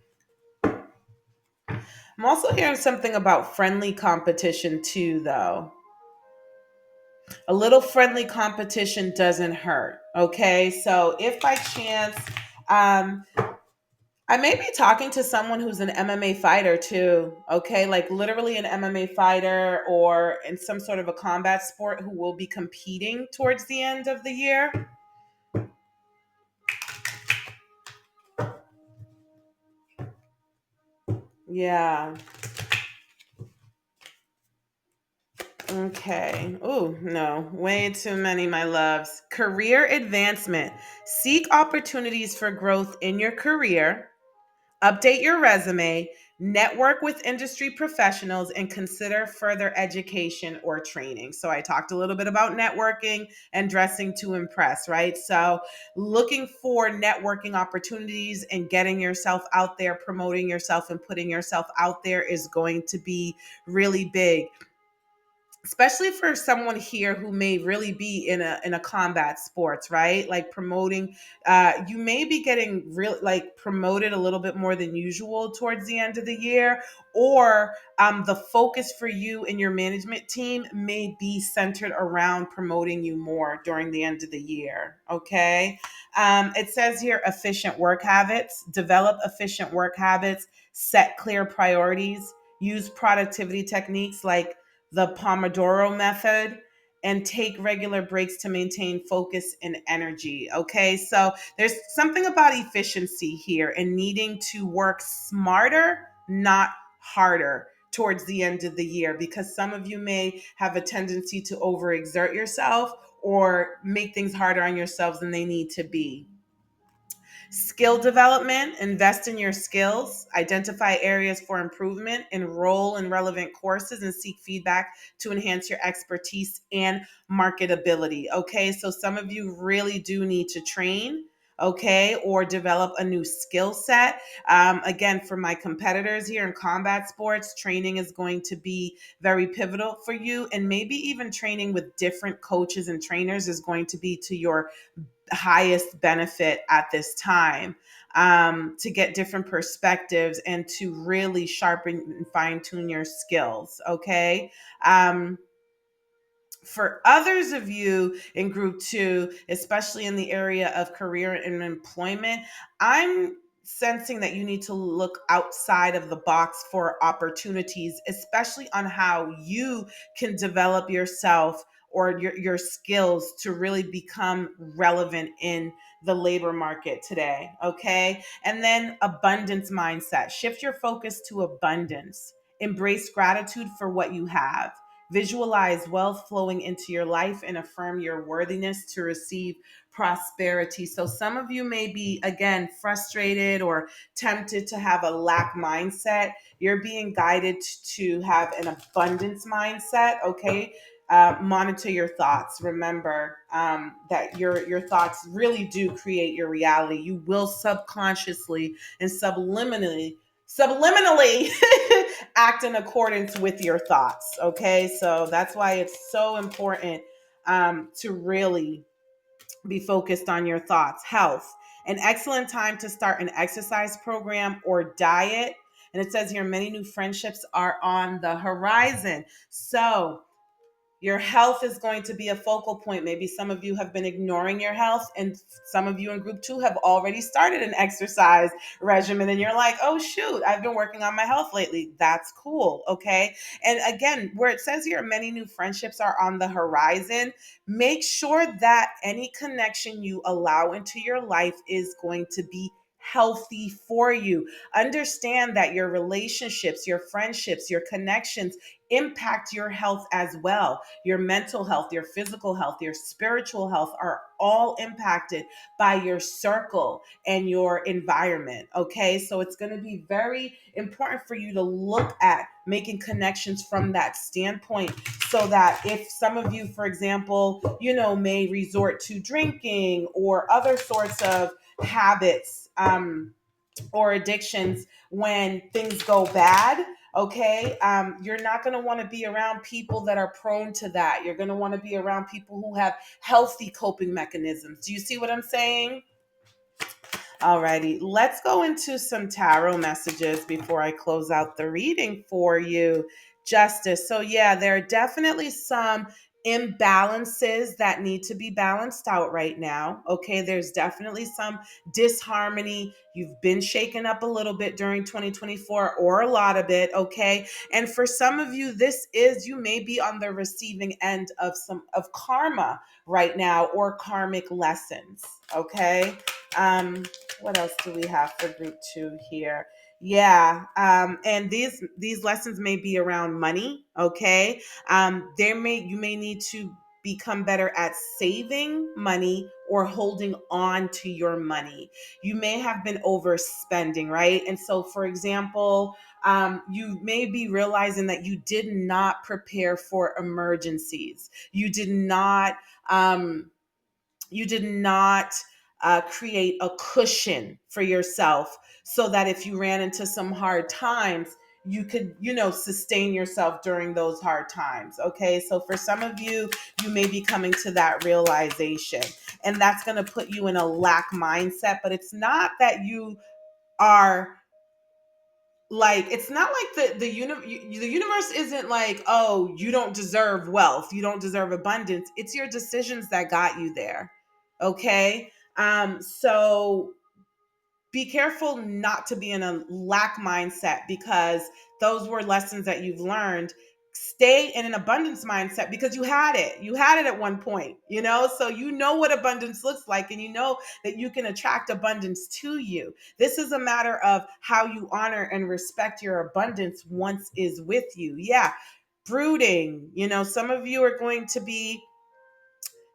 Speaker 1: I'm also hearing something about friendly competition too, though. A little friendly competition doesn't hurt. Okay. So if by chance, um, I may be talking to someone who's an MMA fighter too. Okay. Like literally an MMA fighter or in some sort of a combat sport who will be competing towards the end of the year. Yeah. Okay. Oh, no. Way too many, my loves. Career advancement. Seek opportunities for growth in your career. Update your resume, network with industry professionals, and consider further education or training. So, I talked a little bit about networking and dressing to impress, right? So, looking for networking opportunities and getting yourself out there, promoting yourself, and putting yourself out there is going to be really big, especially for someone here who may really be in a combat sports, right? Like promoting, you may be getting real like promoted a little bit more than usual towards the end of the year, or the focus for you and your management team may be centered around promoting you more during the end of the year. Okay. It says here efficient work habits. Develop efficient work habits, set clear priorities, use productivity techniques like the Pomodoro method, and take regular breaks to maintain focus and energy. Okay, so there's something about efficiency here and needing to work smarter, not harder towards the end of the year, because some of you may have a tendency to overexert yourself or make things harder on yourselves than they need to be. Skill development, invest in your skills, identify areas for improvement, enroll in relevant courses, and seek feedback to enhance your expertise and marketability. Okay, so some of you really do need to train. Okay, or develop a new skill set. Again, for my competitors here in combat sports, training is going to be very pivotal for you, and maybe even training with different coaches and trainers is going to be to your highest benefit at this time, to get different perspectives and to really sharpen and fine tune your skills. Okay. For others of you in group two, especially in the area of career and employment, I'm sensing that you need to look outside of the box for opportunities, especially on how you can develop yourself or your skills to really become relevant in the labor market today. Okay. And then abundance mindset. Shift your focus to abundance. Embrace gratitude for what you have. Visualize wealth flowing into your life and affirm your worthiness to receive prosperity. So, some of you may be, again, frustrated or tempted to have a lack mindset. You're being guided to have an abundance mindset, okay? Monitor your thoughts. Remember that your thoughts really do create your reality. You will subconsciously and subliminally act in accordance with your thoughts. Okay, so that's why it's so important, to really be focused on your thoughts. Health, an excellent time to start an exercise program or diet. And it says here many new friendships are on the horizon. So Your health is going to be a focal point. Maybe some of you have been ignoring your health, and some of you in group two have already started an exercise regimen, and you're like, oh, shoot, I've been working on my health lately. That's cool. Okay. And again, where it says here, many new friendships are on the horizon, make sure that any connection you allow into your life is going to be healthy for you. Understand that your relationships, your friendships, your connections impact your health as well. Your mental health, your physical health, your spiritual health are all impacted by your circle and your environment. Okay. So it's going to be very important for you to look at making connections from that standpoint, so that if some of you, for example, may resort to drinking or other sorts of habits, or addictions when things go bad, okay, you're not going to want to be around people that are prone to that. You're going to want to be around people who have healthy coping mechanisms. Do you see what I'm saying? Alrighty, let's go into some tarot messages before I close out the reading for you. Justice. So, yeah, there are definitely some imbalances that need to be balanced out right now. Okay, there's definitely some disharmony. You've been shaken up a little bit during 2024, or a lot of it. Okay, and for some of you, you may be on the receiving end of some of karma right now, or karmic lessons. Okay. Um, what else do we have for group two here? Yeah, and these lessons may be around money. Okay, you may need to become better at saving money or holding on to your money. You may have been overspending, right? And so, for example, you may be realizing that you did not prepare for emergencies. Um, you did not create a cushion for yourself, so that if you ran into some hard times, you could, sustain yourself during those hard times. Okay. So for some of you, you may be coming to that realization, and that's going to put you in a lack mindset. But it's not that you are like, it's not like the universe isn't like, oh, you don't deserve wealth, you don't deserve abundance. It's your decisions that got you there. Okay. So be careful not to be in a lack mindset, because those were lessons that you've learned. Stay in an abundance mindset, because you had it at one point, so what abundance looks like, and that you can attract abundance to you. This is a matter of how you honor and respect your abundance once is with you. Yeah. Brooding, some of you are going to be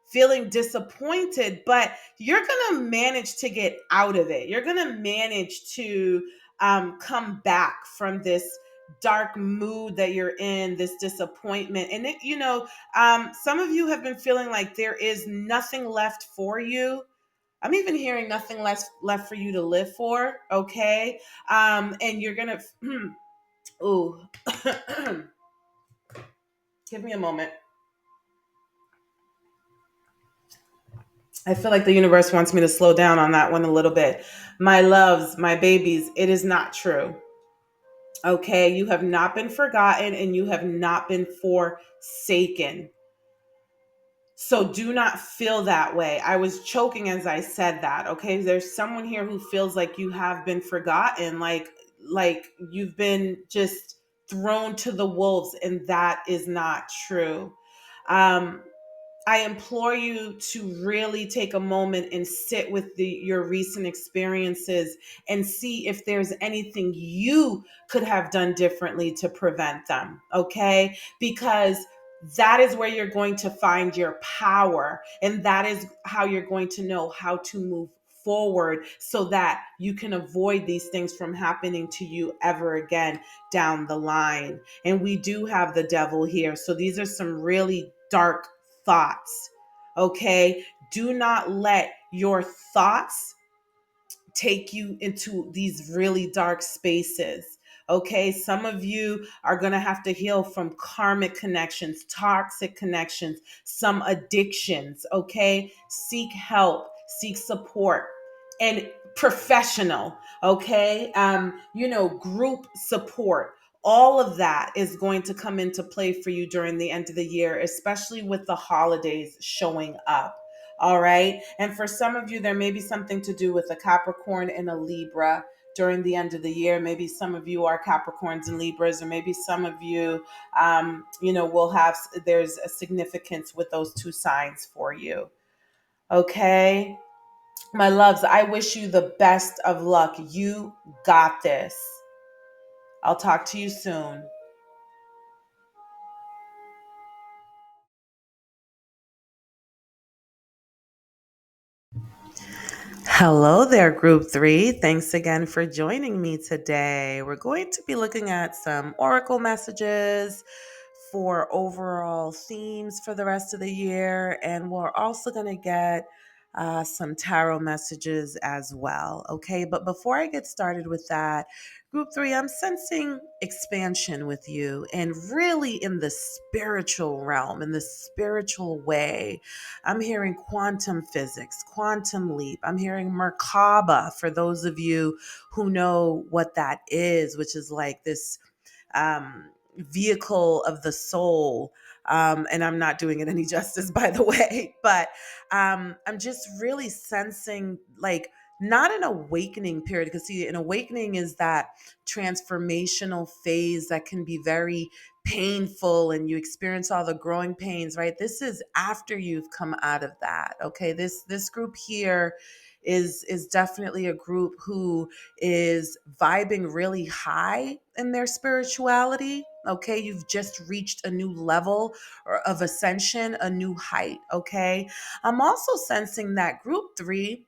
Speaker 1: feeling disappointed, but you're going to manage to get out of it. You're going to manage to come back from this dark mood that you're in, this disappointment. And some of you have been feeling like there is nothing left for you. I'm even hearing nothing left for you to live for. Okay. And you're going to, ooh, give me a moment. I feel like the universe wants me to slow down on that one a little bit. My loves, my babies, it is not true. Okay, you have not been forgotten, and you have not been forsaken. So do not feel that way. I was choking as I said that. Okay, there's someone here who feels like you have been forgotten, like you've been just thrown to the wolves, and that is not true. Um I implore you to really take a moment and sit with your recent experiences, and see if there's anything you could have done differently to prevent them. Okay. Because that is where you're going to find your power. And that is how you're going to know how to move forward, so that you can avoid these things from happening to you ever again down the line. And we do have the devil here. So these are some really dark thoughts. Okay. Do not let your thoughts take you into these really dark spaces. Okay. Some of you are going to have to heal from karmic connections, toxic connections, some addictions. Okay. Seek help, seek support, and professional. Okay. Group support. All of that is going to come into play for you during the end of the year, especially with the holidays showing up. All right. And for some of you, there may be something to do with a Capricorn and a Libra during the end of the year. Maybe some of you are Capricorns and Libras, or maybe some of you, will have, there's a significance with those two signs for you. Okay. My loves, I wish you the best of luck. You got this. I'll talk to you soon. Hello there, Group 3. Thanks again for joining me today. We're going to be looking at some oracle messages for overall themes for the rest of the year, and we're also going to get some tarot messages as well. Okay, but before I get started with that, Group 3, I'm sensing expansion with you, and really in the spiritual realm, in the spiritual way. I'm hearing quantum physics, quantum leap. I'm hearing Merkaba for those of you who know what that is, which is like this vehicle of the soul. And I'm not doing it any justice, by the way, but I'm just really sensing like not an awakening period, because see, an awakening is that transformational phase that can be very painful and you experience all the growing pains, right? This is after you've come out of that. Okay. This group here is definitely a group who is vibing really high in their spirituality. Okay. You've just reached a new level of ascension, a new height. Okay. I'm also sensing that Group 3,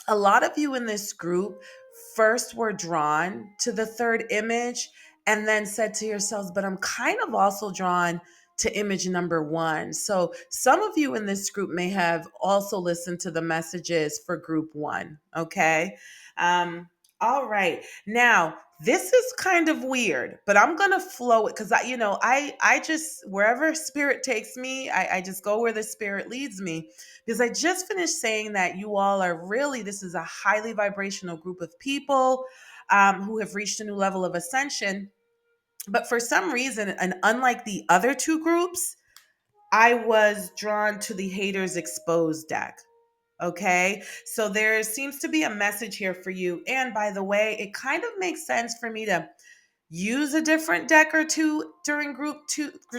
Speaker 1: a lot of you in this group first were drawn to the third image and then said to yourselves, but I'm kind of also drawn to image number one. So some of you in this group may have also listened to the messages for group one. Okay. Um, all right. Now, this is kind of weird, but I'm gonna flow it because I just wherever spirit takes me, I just go where the spirit leads me, because I just finished saying that you all are really, this is a highly vibrational group of people who have reached a new level of ascension. But for some reason, and unlike the other two groups, I was drawn to the Haters Exposed deck. Okay. So there seems to be a message here for you. And by the way, it kind of makes sense for me to use a different deck or two during group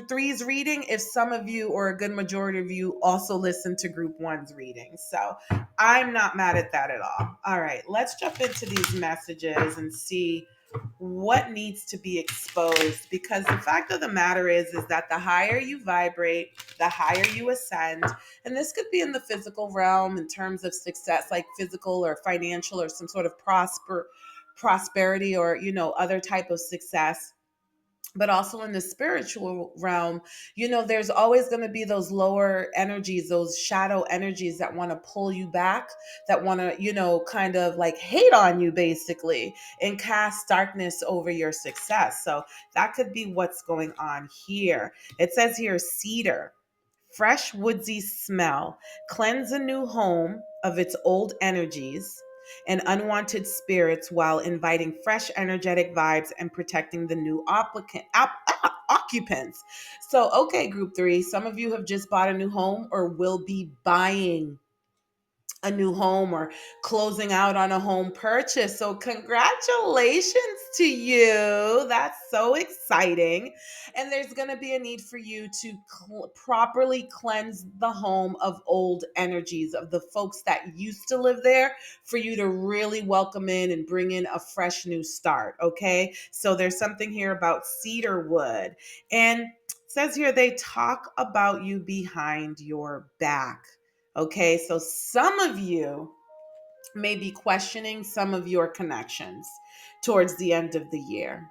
Speaker 1: three's reading if some of you or a good majority of you also listen to group one's reading. So I'm not mad at that at all. All right, let's jump into these messages and see what needs to be exposed, because the fact of the matter is that the higher you vibrate, the higher you ascend. And this could be in the physical realm in terms of success, like physical or financial or some sort of prosperity, or other type of success. But also in the spiritual realm, there's always going to be those lower energies, those shadow energies that want to pull you back, that want to kind of like hate on you basically, and cast darkness over your success. So that could be what's going on here. It says here, cedar, fresh woodsy smell, cleanse a new home of its old energies and unwanted spirits while inviting fresh energetic vibes and protecting the new occupants. So, okay, Group 3, some of you have just bought a new home or will be buying a new home or closing out on a home purchase. So, congratulations to you. That's so exciting. And there's going to be a need for you to properly cleanse the home of old energies, of the folks that used to live there, for you to really welcome in and bring in a fresh new start. Okay. So, there's something here about cedar wood. And it says here they talk about you behind your back. Okay, so some of you may be questioning some of your connections towards the end of the year.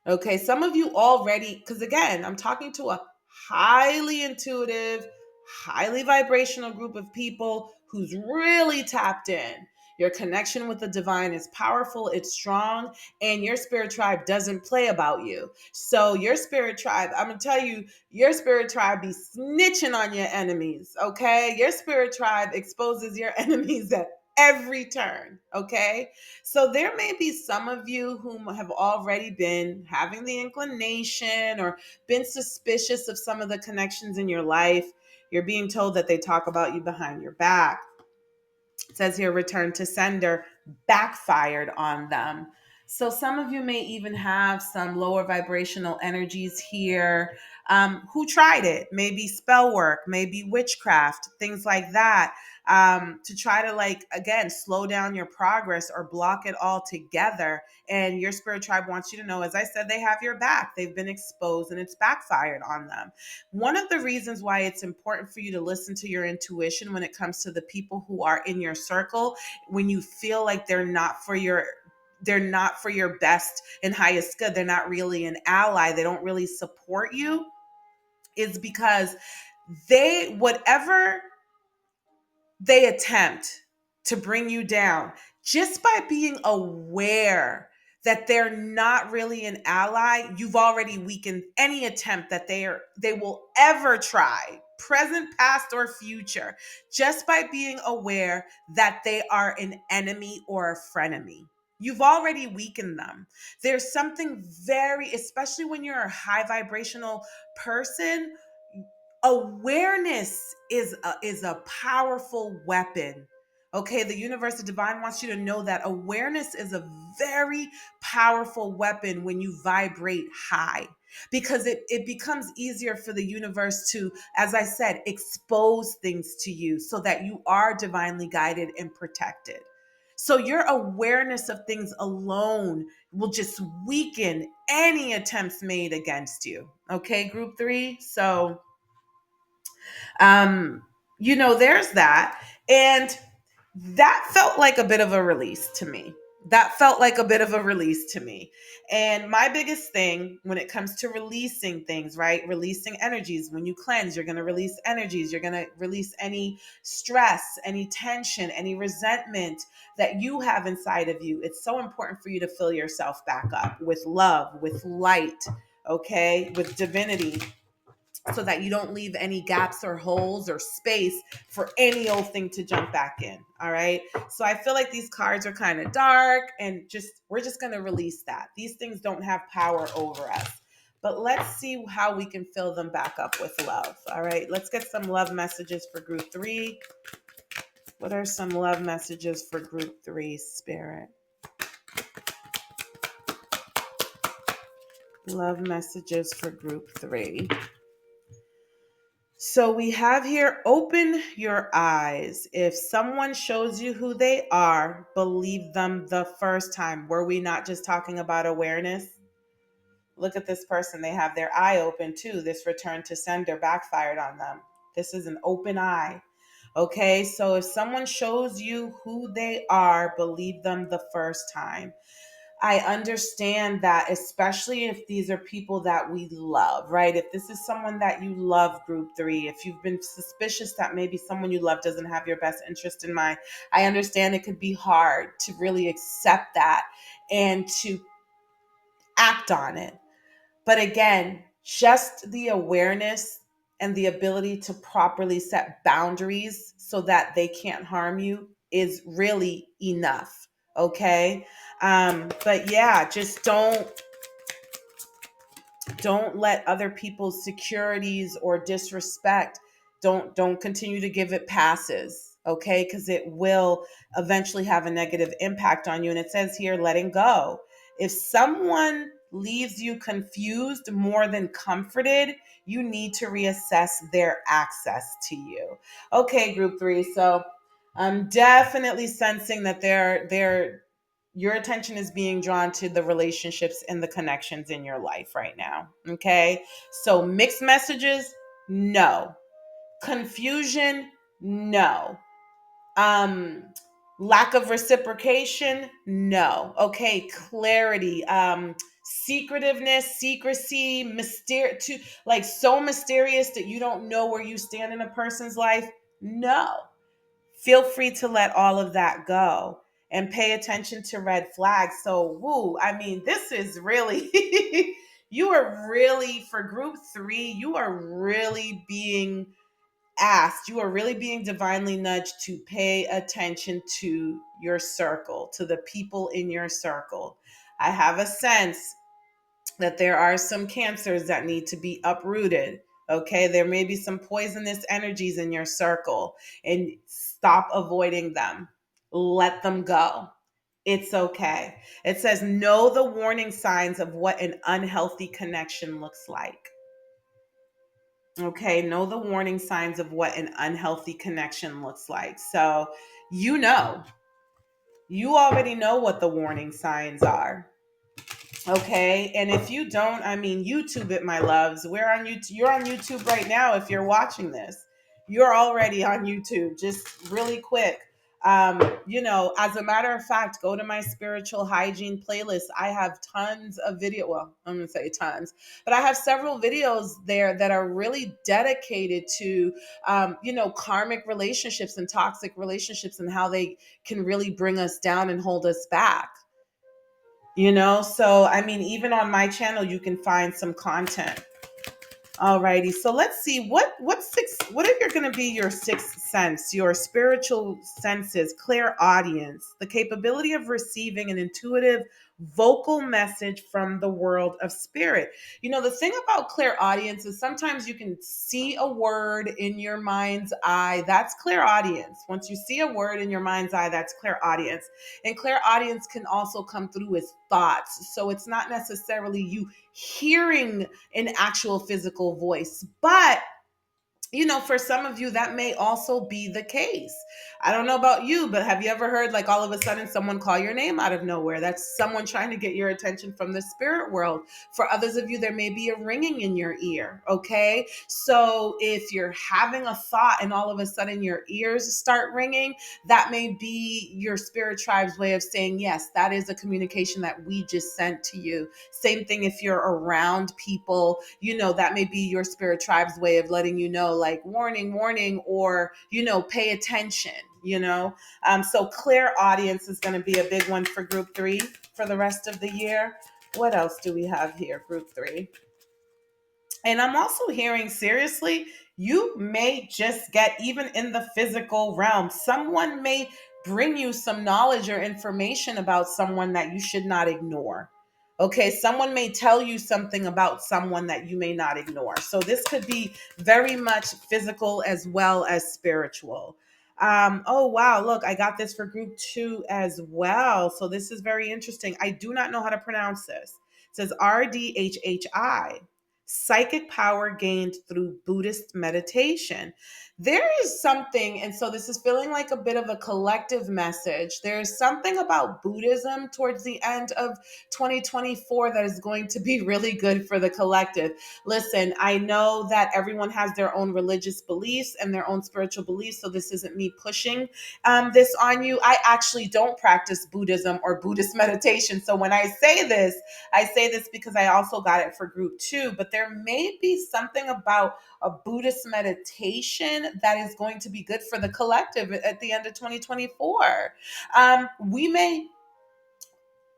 Speaker 1: Okay, some of you already, because again, I'm talking to a highly intuitive, highly vibrational group of people who's really tapped in. Your connection with the divine is powerful, it's strong, and your spirit tribe doesn't play about you. So, your spirit tribe, I'm gonna tell you, your spirit tribe be snitching on your enemies, okay? Your spirit tribe exposes your enemies at every turn. Okay. So there may be some of you who have already been having the inclination or been suspicious of some of the connections in your life. You're being told that they talk about you behind your back. It says here, return to sender backfired on them. So some of you may even have some lower vibrational energies here, who tried it, maybe spell work, maybe witchcraft, things like that, to try to, like, again, slow down your progress or block it all together. And your spirit tribe wants you to know, as I said, they have your back. They've been exposed and it's backfired on them. One of the reasons why it's important for you to listen to your intuition when it comes to the people who are in your circle, when you feel like they're not for your best and highest good, they're not really an ally, they don't really support you, is because whatever they attempt to bring you down, just by being aware that they're not really an ally, you've already weakened any attempt that they will ever try, present, past, or future, just by being aware that they are an enemy or a frenemy. You've already weakened them. There's something very, especially when you're a high vibrational person, awareness is a powerful weapon. Okay, the universe, the divine, wants you to know that awareness is a very powerful weapon when you vibrate high, because it becomes easier for the universe to, as I said, expose things to you so that you are divinely guided and protected. So your awareness of things alone will just weaken any attempts made against you. Okay, group 3. So um, there's that. And that felt like a bit of a release to me. And my biggest thing when it comes to releasing things, right? Releasing energies. When you cleanse, you're going to release energies. You're going to release any stress, any tension, any resentment that you have inside of you. It's so important for you to fill yourself back up with love, with light, okay, with divinity, so that you don't leave any gaps or holes or space for any old thing to jump back in. All right. So I feel like these cards are kind of dark, and we're just going to release that. These things don't have power over us. But let's see how we can fill them back up with love. All right. Let's get some love messages for group 3. What are some love messages for group 3, Spirit? Love messages for group 3. So we have here, open your eyes. If someone shows you who they are, believe them the first time. Were we not just talking about awareness? Look at this person. They have their eye open too. This return to sender backfired on them. This is an open eye. Okay, so if someone shows you who they are, believe them the first time. I understand that, especially if these are people that we love, right? If this is someone that you love, group 3, if you've been suspicious that maybe someone you love doesn't have your best interest in mind, I understand it could be hard to really accept that and to act on it. But again, just the awareness and the ability to properly set boundaries so that they can't harm you is really enough. Okay. But yeah, just don't let other people's securities or disrespect, don't continue to give it passes, okay, because it will eventually have a negative impact on you. And it says here, letting go. If someone leaves you confused more than comforted, you need to reassess their access to you. Okay, group 3. So I'm definitely sensing that your attention is being drawn to the relationships and the connections in your life right now. Okay. So mixed messages, no. Confusion, no. Um, Lack of reciprocation, no. Okay. Clarity, secretiveness, secrecy, to like so mysterious that you don't know where you stand in a person's life, no. Feel free to let all of that go and pay attention to red flags. So, woo, I mean, this is really, you are really, for group 3, you are really being asked, you are really being divinely nudged to pay attention to your circle, to the people in your circle. I have a sense that there are some cancers that need to be uprooted. Okay, there may be some poisonous energies in your circle, and stop avoiding them. Let them go. It's okay. It says, know the warning signs of what an unhealthy connection looks like. Okay, know the warning signs of what an unhealthy connection looks like. So, you know, you already know what the warning signs are. Okay. And if you don't, I mean, YouTube it, my loves. We're on YouTube. You're on YouTube right now. If you're watching this, you're already on YouTube. Just really quick. As a matter of fact, go to my spiritual hygiene playlist. I have tons of video. Well, I'm going to say tons, but I have several videos there that are really dedicated to, karmic relationships and toxic relationships and how they can really bring us down and hold us back. So I mean, even on my channel you can find some content. Alrighty, so let's see what if you're going to be your sixth sense, your spiritual senses, clairaudience, the capability of receiving an intuitive vocal message from the world of spirit. The thing about clairaudience is sometimes you can see a word in your mind's eye. That's clairaudience. Once you see a word in your mind's eye, that's clairaudience. And clairaudience can also come through as thoughts. So it's not necessarily you hearing an actual physical voice. But for some of you, that may also be the case. I don't know about you, but have you ever heard like all of a sudden someone call your name out of nowhere? That's someone trying to get your attention from the spirit world. For others of you, there may be a ringing in your ear. Okay. So if you're having a thought and all of a sudden your ears start ringing, that may be your spirit tribe's way of saying, yes, that is a communication that we just sent to you. Same thing if you're around people, that may be your spirit tribe's way of letting you know, like warning, warning, or, pay attention, So clairaudience is going to be a big one for group 3 for the rest of the year. What else do we have here? Group 3. And I'm also hearing, seriously, you may just get, even in the physical realm, someone may bring you some knowledge or information about someone that you should not ignore. Okay, someone may tell you something about someone that you may not ignore. So this could be very much physical as well as spiritual. Oh, wow. Look, I got this for group 2 as well. So this is very interesting. I do not know how to pronounce this. It says RDHHI. Psychic power gained through Buddhist meditation. There is something, and so this is feeling like a bit of a collective message. There's something about Buddhism towards the end of 2024 that is going to be really good for the collective. Listen, I know that everyone has their own religious beliefs and their own spiritual beliefs, so this isn't me pushing this on you. I actually don't practice Buddhism or Buddhist meditation. So when I say this because I also got it for group 2, but there may be something about a Buddhist meditation that is going to be good for the collective at the end of 2024. We may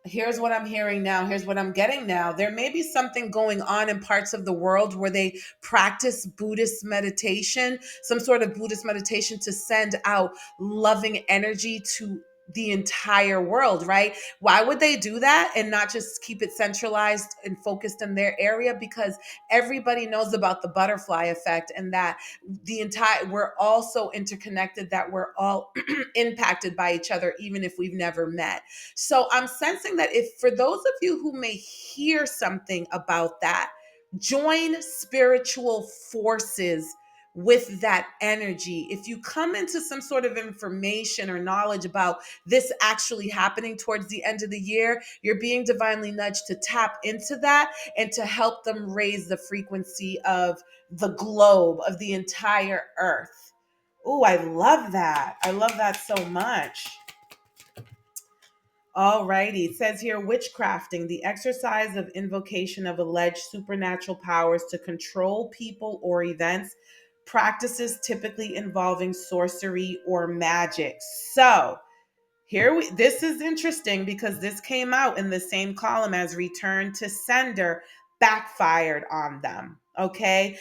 Speaker 1: Here's what I'm hearing now. Here's what I'm getting now. There may be something going on in parts of the world where they practice Buddhist meditation, some sort of Buddhist meditation to send out loving energy to the entire world, right? Why would they do that and not just keep it centralized and focused in their area? Because everybody knows about the butterfly effect, and that we're all so interconnected, that we're all impacted by each other, even if we've never met. So I'm sensing that if, for those of you who may hear something about that, join spiritual forces with that energy. If you come into some sort of information or knowledge about this actually happening towards the end of the year, you're being divinely nudged to tap into that and to help them raise the frequency of the globe, of the entire earth. Oh, I love that. I love that so much. Alrighty, it says here, witchcrafting, the exercise of invocation of alleged supernatural powers to control people or events, practices typically involving sorcery or magic. So this is interesting because this came out in the same column as return to sender, backfired on them. Okay.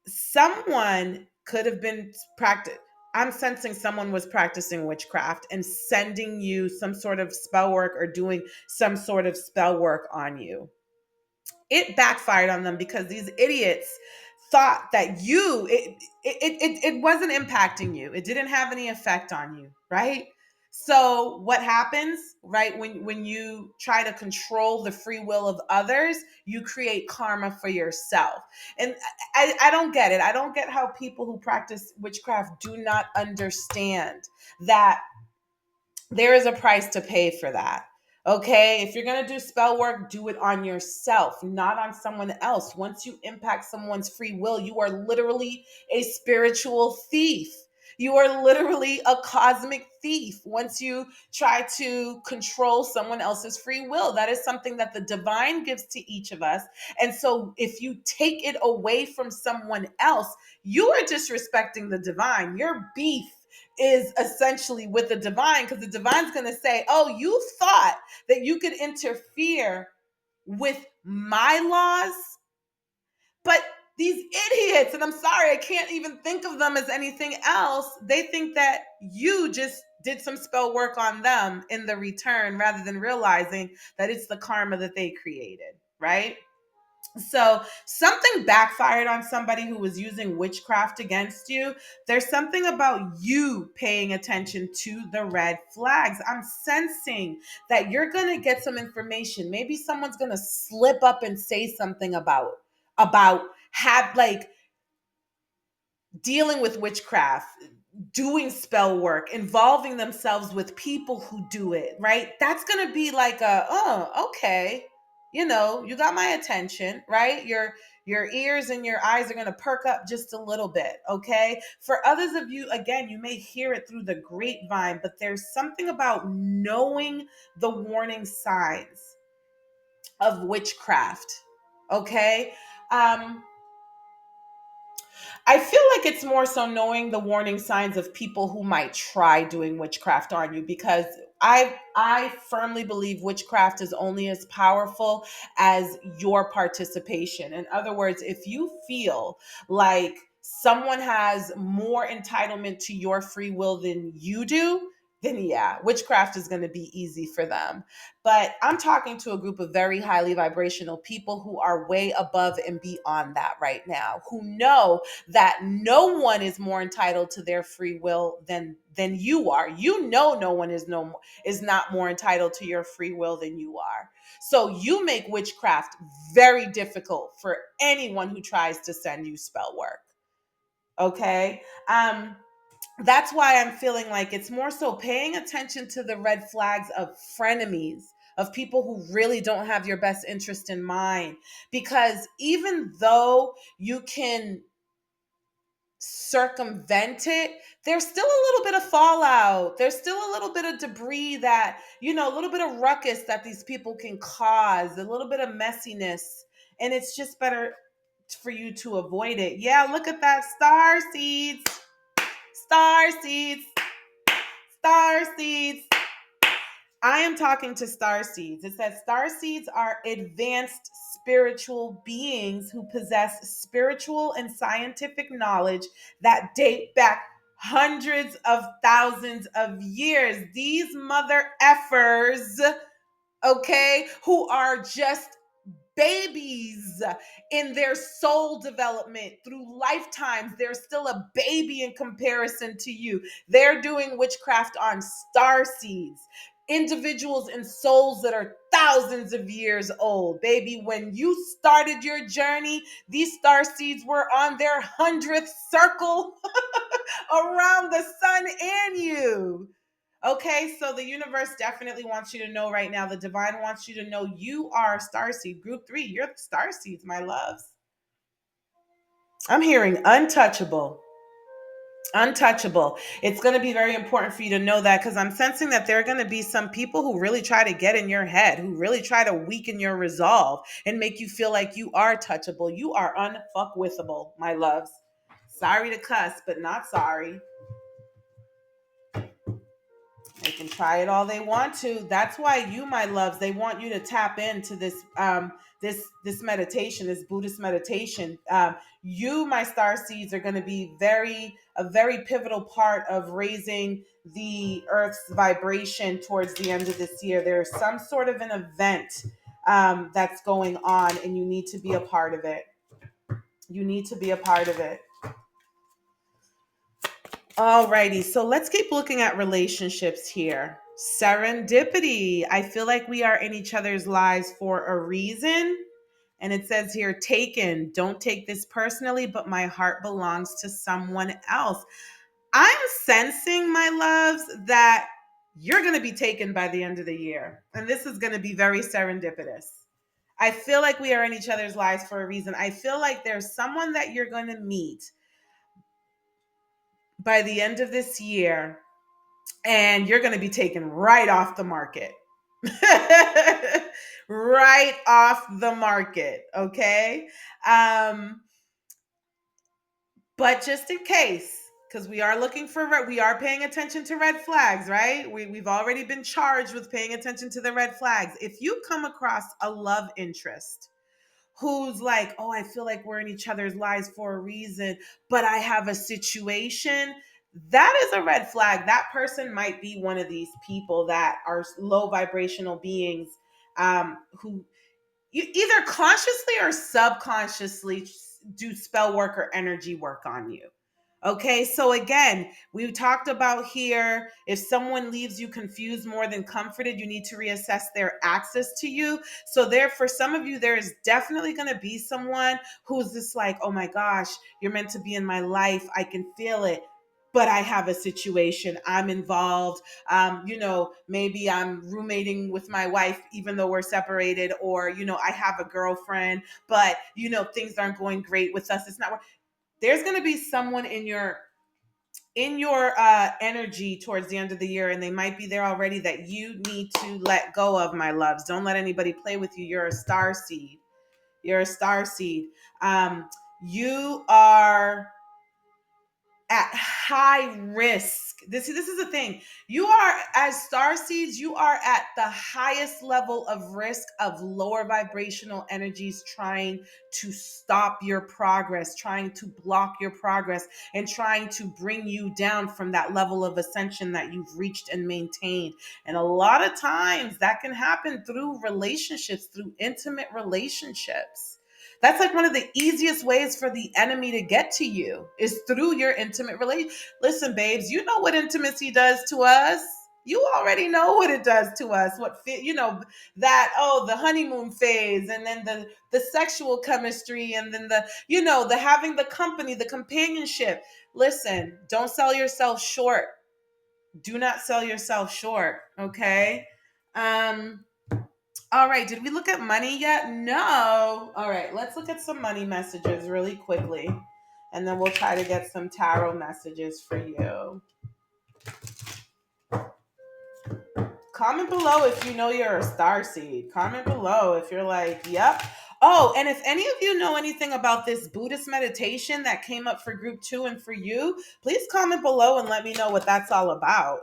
Speaker 1: Someone could have been practice. I'm sensing someone was practicing witchcraft and sending you some sort of spell work or doing some sort of spell work on you. It backfired on them because these idiots thought that it wasn't impacting you. It didn't have any effect on you, right? So what happens, right, when you try to control the free will of others, you create karma for yourself. And I don't get it. I don't get how people who practice witchcraft do not understand that there is a price to pay for that. Okay, if you're going to do spell work, do it on yourself, not on someone else. Once you impact someone's free will, you are literally a spiritual thief. You are literally a cosmic thief once you try to control someone else's free will. That is something that the divine gives to each of us. And so if you take it away from someone else, you are disrespecting the divine. Your beef is essentially with the divine, because the divine's going to say, oh, you thought that you could interfere with my laws, but these idiots, and I'm sorry, I can't even think of them as anything else, they think that you just did some spell work on them in the return, rather than realizing that it's the karma that they created, right? So something backfired on somebody who was using witchcraft against you. There's something about you paying attention to the red flags. I'm sensing that you're going to get some information. Maybe someone's going to slip up and say something about have like dealing with witchcraft, doing spell work, involving themselves with people who do it, right? That's going to be like oh, okay. You got my attention, right? Your ears and your eyes are going to perk up just a little bit, okay? For others of you, again, you may hear it through the grapevine, but there's something about knowing the warning signs of witchcraft, okay? I feel like it's more so knowing the warning signs of people who might try doing witchcraft on you, because I firmly believe witchcraft is only as powerful as your participation. In other words, if you feel like someone has more entitlement to your free will than you do, then yeah, witchcraft is going to be easy for them. But I'm talking to a group of very highly vibrational people who are way above and beyond that right now, who know that no one is more entitled to their free will than you are. No one is not more entitled to your free will than you are. So you make witchcraft very difficult for anyone who tries to send you spell work. Okay? That's why I'm feeling like it's more so paying attention to the red flags of frenemies, of people who really don't have your best interest in mind. Because even though you can circumvent it, there's still a little bit of fallout. There's still a little bit of debris that, a little bit of ruckus that these people can cause, a little bit of messiness. And it's just better for you to avoid it. Yeah, look at that. Star seeds, star seeds, star seeds. I am talking to star seeds. It says star seeds are advanced spiritual beings who possess spiritual and scientific knowledge that date back hundreds of thousands of years. These mother effers, okay, who are just babies in their soul development through lifetimes. They're still a baby in comparison to you. They're doing witchcraft on star seeds, individuals and souls that are thousands of years old. Baby, when you started your journey, these star seeds were on their 100th circle around the sun and you. Okay, so the universe definitely wants you to know right now. The divine wants you to know you are starseed. Group 3, you're the starseeds, my loves. I'm hearing untouchable. Untouchable. It's going to be very important for you to know that, because I'm sensing that there are going to be some people who really try to get in your head, who really try to weaken your resolve and make you feel like you are touchable. You are unfuckwithable, my loves. Sorry to cuss, but not sorry. They can try it all they want to. That's why you, my loves, they want you to tap into this meditation, this Buddhist meditation. You, my star seeds, are going to be a very pivotal part of raising the Earth's vibration towards the end of this year. There's some sort of an event that's going on, and you need to be a part of it. You need to be a part of it. Alrighty, so let's keep looking at relationships here. Serendipity. I feel like we are in each other's lives for a reason. And it says here, taken. Don't take this personally, but my heart belongs to someone else. I'm sensing, my loves, that you're going to be taken by the end of the year. And this is going to be very serendipitous. I feel like we are in each other's lives for a reason. I feel like there's someone that you're going to meet by the end of this year, and you're going to be taken right off the market. Right off the market, okay? But just in case, because we are we are paying attention to red flags, right? We've already been charged with paying attention to the red flags. If you come across a love interest who's like, oh, I feel like we're in each other's lives for a reason, but I have a situation, that is a red flag. That person might be one of these people that are low vibrational beings, who you either consciously or subconsciously do spell work or energy work on you. Okay, so again, we talked about here, if someone leaves you confused more than comforted, you need to reassess their access to you. So there, for some of you, there is definitely going to be someone who's just like, oh my gosh, you're meant to be in my life. I can feel it. But I have a situation. I'm involved. Maybe I'm roommating with my wife, even though we're separated, or, I have a girlfriend, but, things aren't going great with us. It's not, there's going to be someone in your energy towards the end of the year, and they might be there already, that you need to let go of, my loves. Don't let anybody play with you. You're a star seed. You're a star seed. You are at high risk. This is the thing. You are, as star seeds, you are at the highest level of risk of lower vibrational energies trying to stop your progress, trying to block your progress, and trying to bring you down from that level of ascension that you've reached and maintained. And a lot of times that can happen through relationships, through intimate relationships. That's like one of the easiest ways for the enemy to get to you, is through your intimate relation. Listen, babes, you know what intimacy does to us. You already know what it does to us. The honeymoon phase, and then the sexual chemistry, and then the having the company, the companionship. Listen, don't sell yourself short. Do not sell yourself short, okay? All right, did we look at money yet? No. All right, let's look at some money messages really quickly, and then we'll try to get some tarot messages for you. Comment below if you know you're a star seed. Comment below if you're like, yep. Oh, and if any of you know anything about this Buddhist meditation that came up for group 2 and for you, please comment below and let me know what that's all about.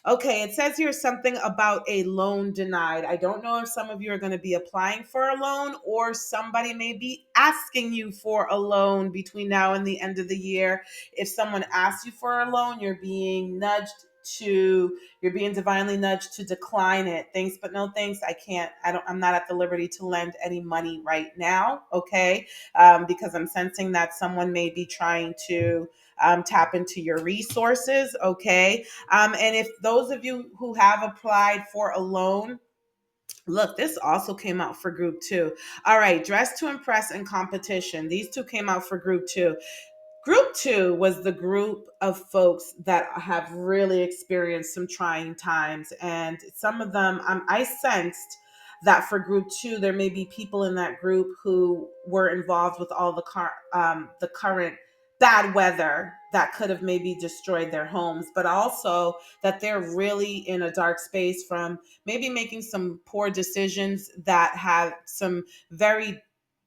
Speaker 1: Okay, it says here something about a loan denied. I don't know if some of you are going to be applying for a loan, or somebody may be asking you for a loan between now and the end of the year. If someone asks you for a loan, you're being divinely nudged to decline it. Thanks, but no thanks. I'm not at the liberty to lend any money right now. Okay. Because I'm sensing that someone may be trying to tap into your resources. Okay. And if those of you who have applied for a loan, look, this also came out for group 2. All right. Dress to impress and competition. These two came out for group 2. Group 2 was the group of folks that have really experienced some trying times. And some of them, I sensed that for group 2, there may be people in that group who were involved with all the current bad weather that could have maybe destroyed their homes, but also that they're really in a dark space from maybe making some poor decisions that have some very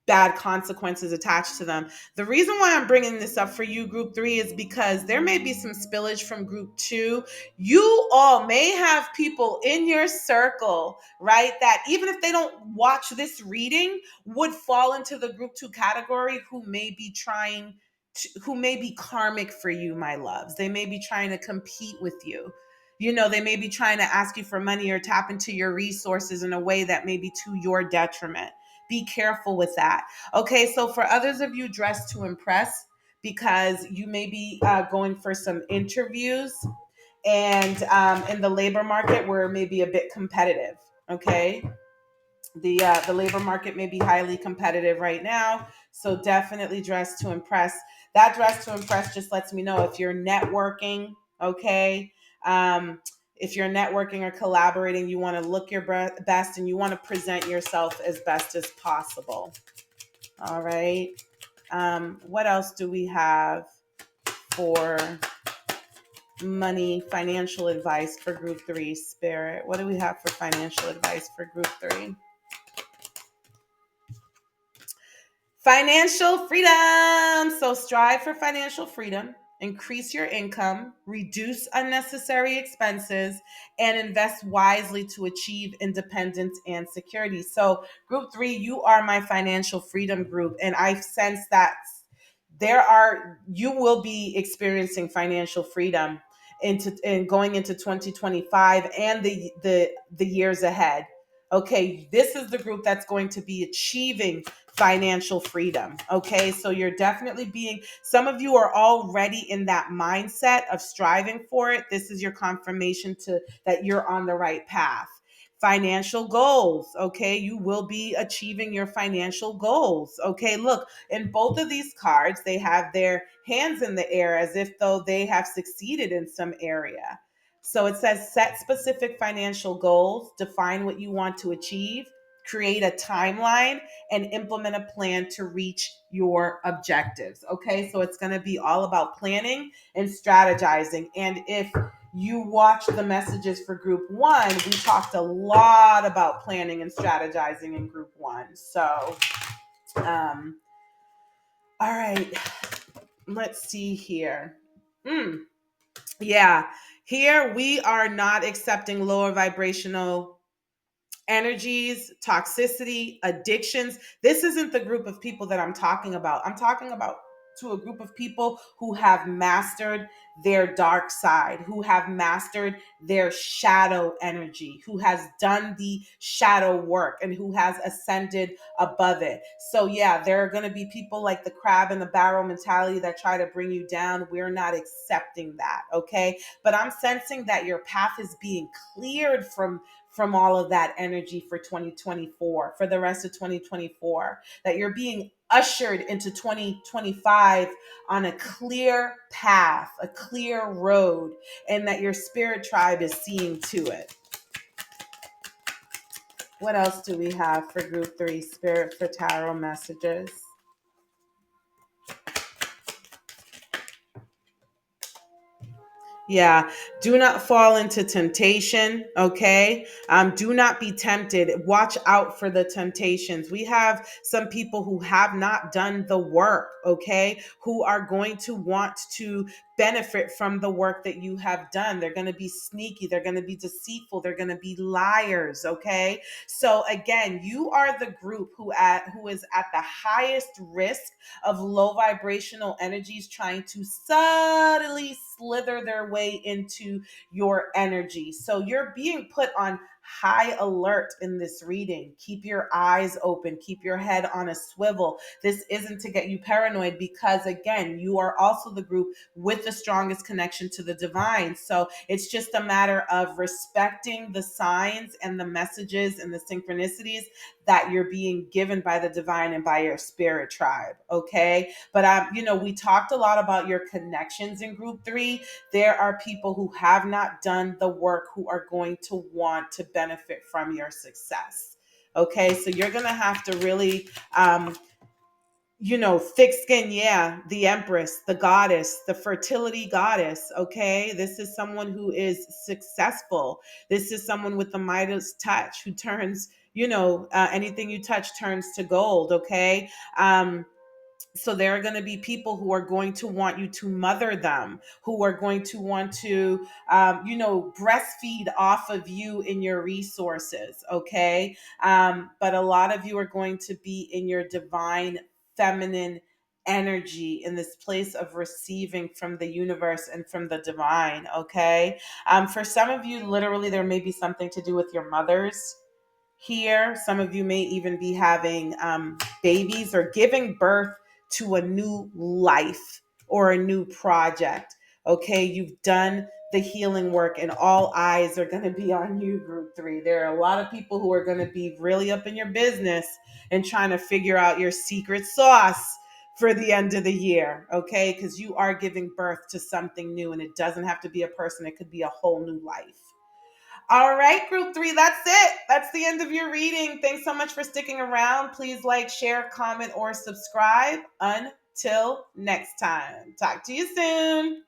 Speaker 1: bad consequences attached to them. The reason why I'm bringing this up for you, group 3, is because there may be some spillage from group 2. You all may have people in your circle, right, that even if they don't watch this reading, would fall into the group 2 category, who may be who may be karmic for you, my loves. They may be trying to compete with you. They may be trying to ask you for money or tap into your resources in a way that may be to your detriment. Be careful with that. Okay, so for others of you, dress to impress, because you may be going for some interviews, and in the labor market where it may be a bit competitive. Okay, the labor market may be highly competitive right now, so definitely dress to impress. That dress to impress just lets me know if you're networking. Okay, if you're networking or collaborating, you want to look your best, and you want to present yourself as best as possible. All right, what else do we have for money financial advice for group 3, Spirit? What do we have for financial advice for group 3? Financial freedom. So strive for financial freedom, increase your income, reduce unnecessary expenses, and invest wisely to achieve independence and security. So group 3, you are my financial freedom group. And I sense that you will be experiencing financial freedom going into 2025 and the years ahead. Okay, this is the group that's going to be achieving financial freedom. Okay, so you're definitely some of you are already in that mindset of striving for it. This is your confirmation that you're on the right path. Financial goals. Okay, you will be achieving your financial goals. Okay, look, in both of these cards, they have their hands in the air as if though they have succeeded in some area. So it says set specific financial goals, define what you want to achieve, create a timeline, and implement a plan to reach your objectives. Okay, so it's going to be all about planning and strategizing. And if you watch the messages for group 1, we talked a lot about planning and strategizing in group 1. So, all right, let's see here. Yeah, here we are not accepting lower vibrational energies, toxicity, addictions. This isn't the group of people that I'm talking about. I'm talking about to a group of people who have mastered their dark side, who have mastered their shadow energy, who has done the shadow work, and who has ascended above it. So yeah, there are going to be people like the crab in the barrel mentality that try to bring you down. We're not accepting that. Okay, but I'm sensing that your path is being cleared from all of that energy for 2024, for the rest of 2024, that you're being ushered into 2025 on a clear path, a clear road, and that your spirit tribe is seeing to it. What else do we have for group 3, Spirit, for tarot messages? Yeah, do not fall into temptation. Okay, do not be tempted. Watch out for the temptations. We have some people who have not done the work. Okay, who are going to want to benefit from the work that you have done. They're going to be sneaky. They're going to be deceitful. They're going to be liars. Okay, so again, you are the group who is at the highest risk of low vibrational energies trying to subtly slither their way into your energy. So you're being put on high alert in this reading. Keep your eyes open, keep your head on a swivel. This isn't to get you paranoid, because again, you are also the group with the strongest connection to the divine. So it's just a matter of respecting the signs and the messages and the synchronicities that you're being given by the divine and by your spirit tribe. Okay, but we talked a lot about your connections in group 3. There are people who have not done the work who are going to want to benefit from your success. So you're going to have to really thick skin. Yeah, the empress, the goddess, the fertility goddess. Okay, this is someone who is successful. This is someone with the Midas touch who turns anything you touch turns to gold. Okay. So there are going to be people who are going to want you to mother them, who are going to want to, breastfeed off of you in your resources. Okay. But a lot of you are going to be in your divine feminine energy, in this place of receiving from the universe and from the divine. Okay. For some of you, literally, there may be something to do with your mothers here. Some of you may even be having babies or giving birth to a new life or a new project. Okay, you've done the healing work, and all eyes are going to be on you, group three. There are a lot of people who are going to be really up in your business and trying to figure out your secret sauce for the end of the year. Okay, because you are giving birth to something new, and it doesn't have to be a person, it could be a whole new life. All right, group three, that's it. That's the end of your reading. Thanks so much for sticking around. Please like, share, comment, or subscribe. Until next time. Talk to you soon.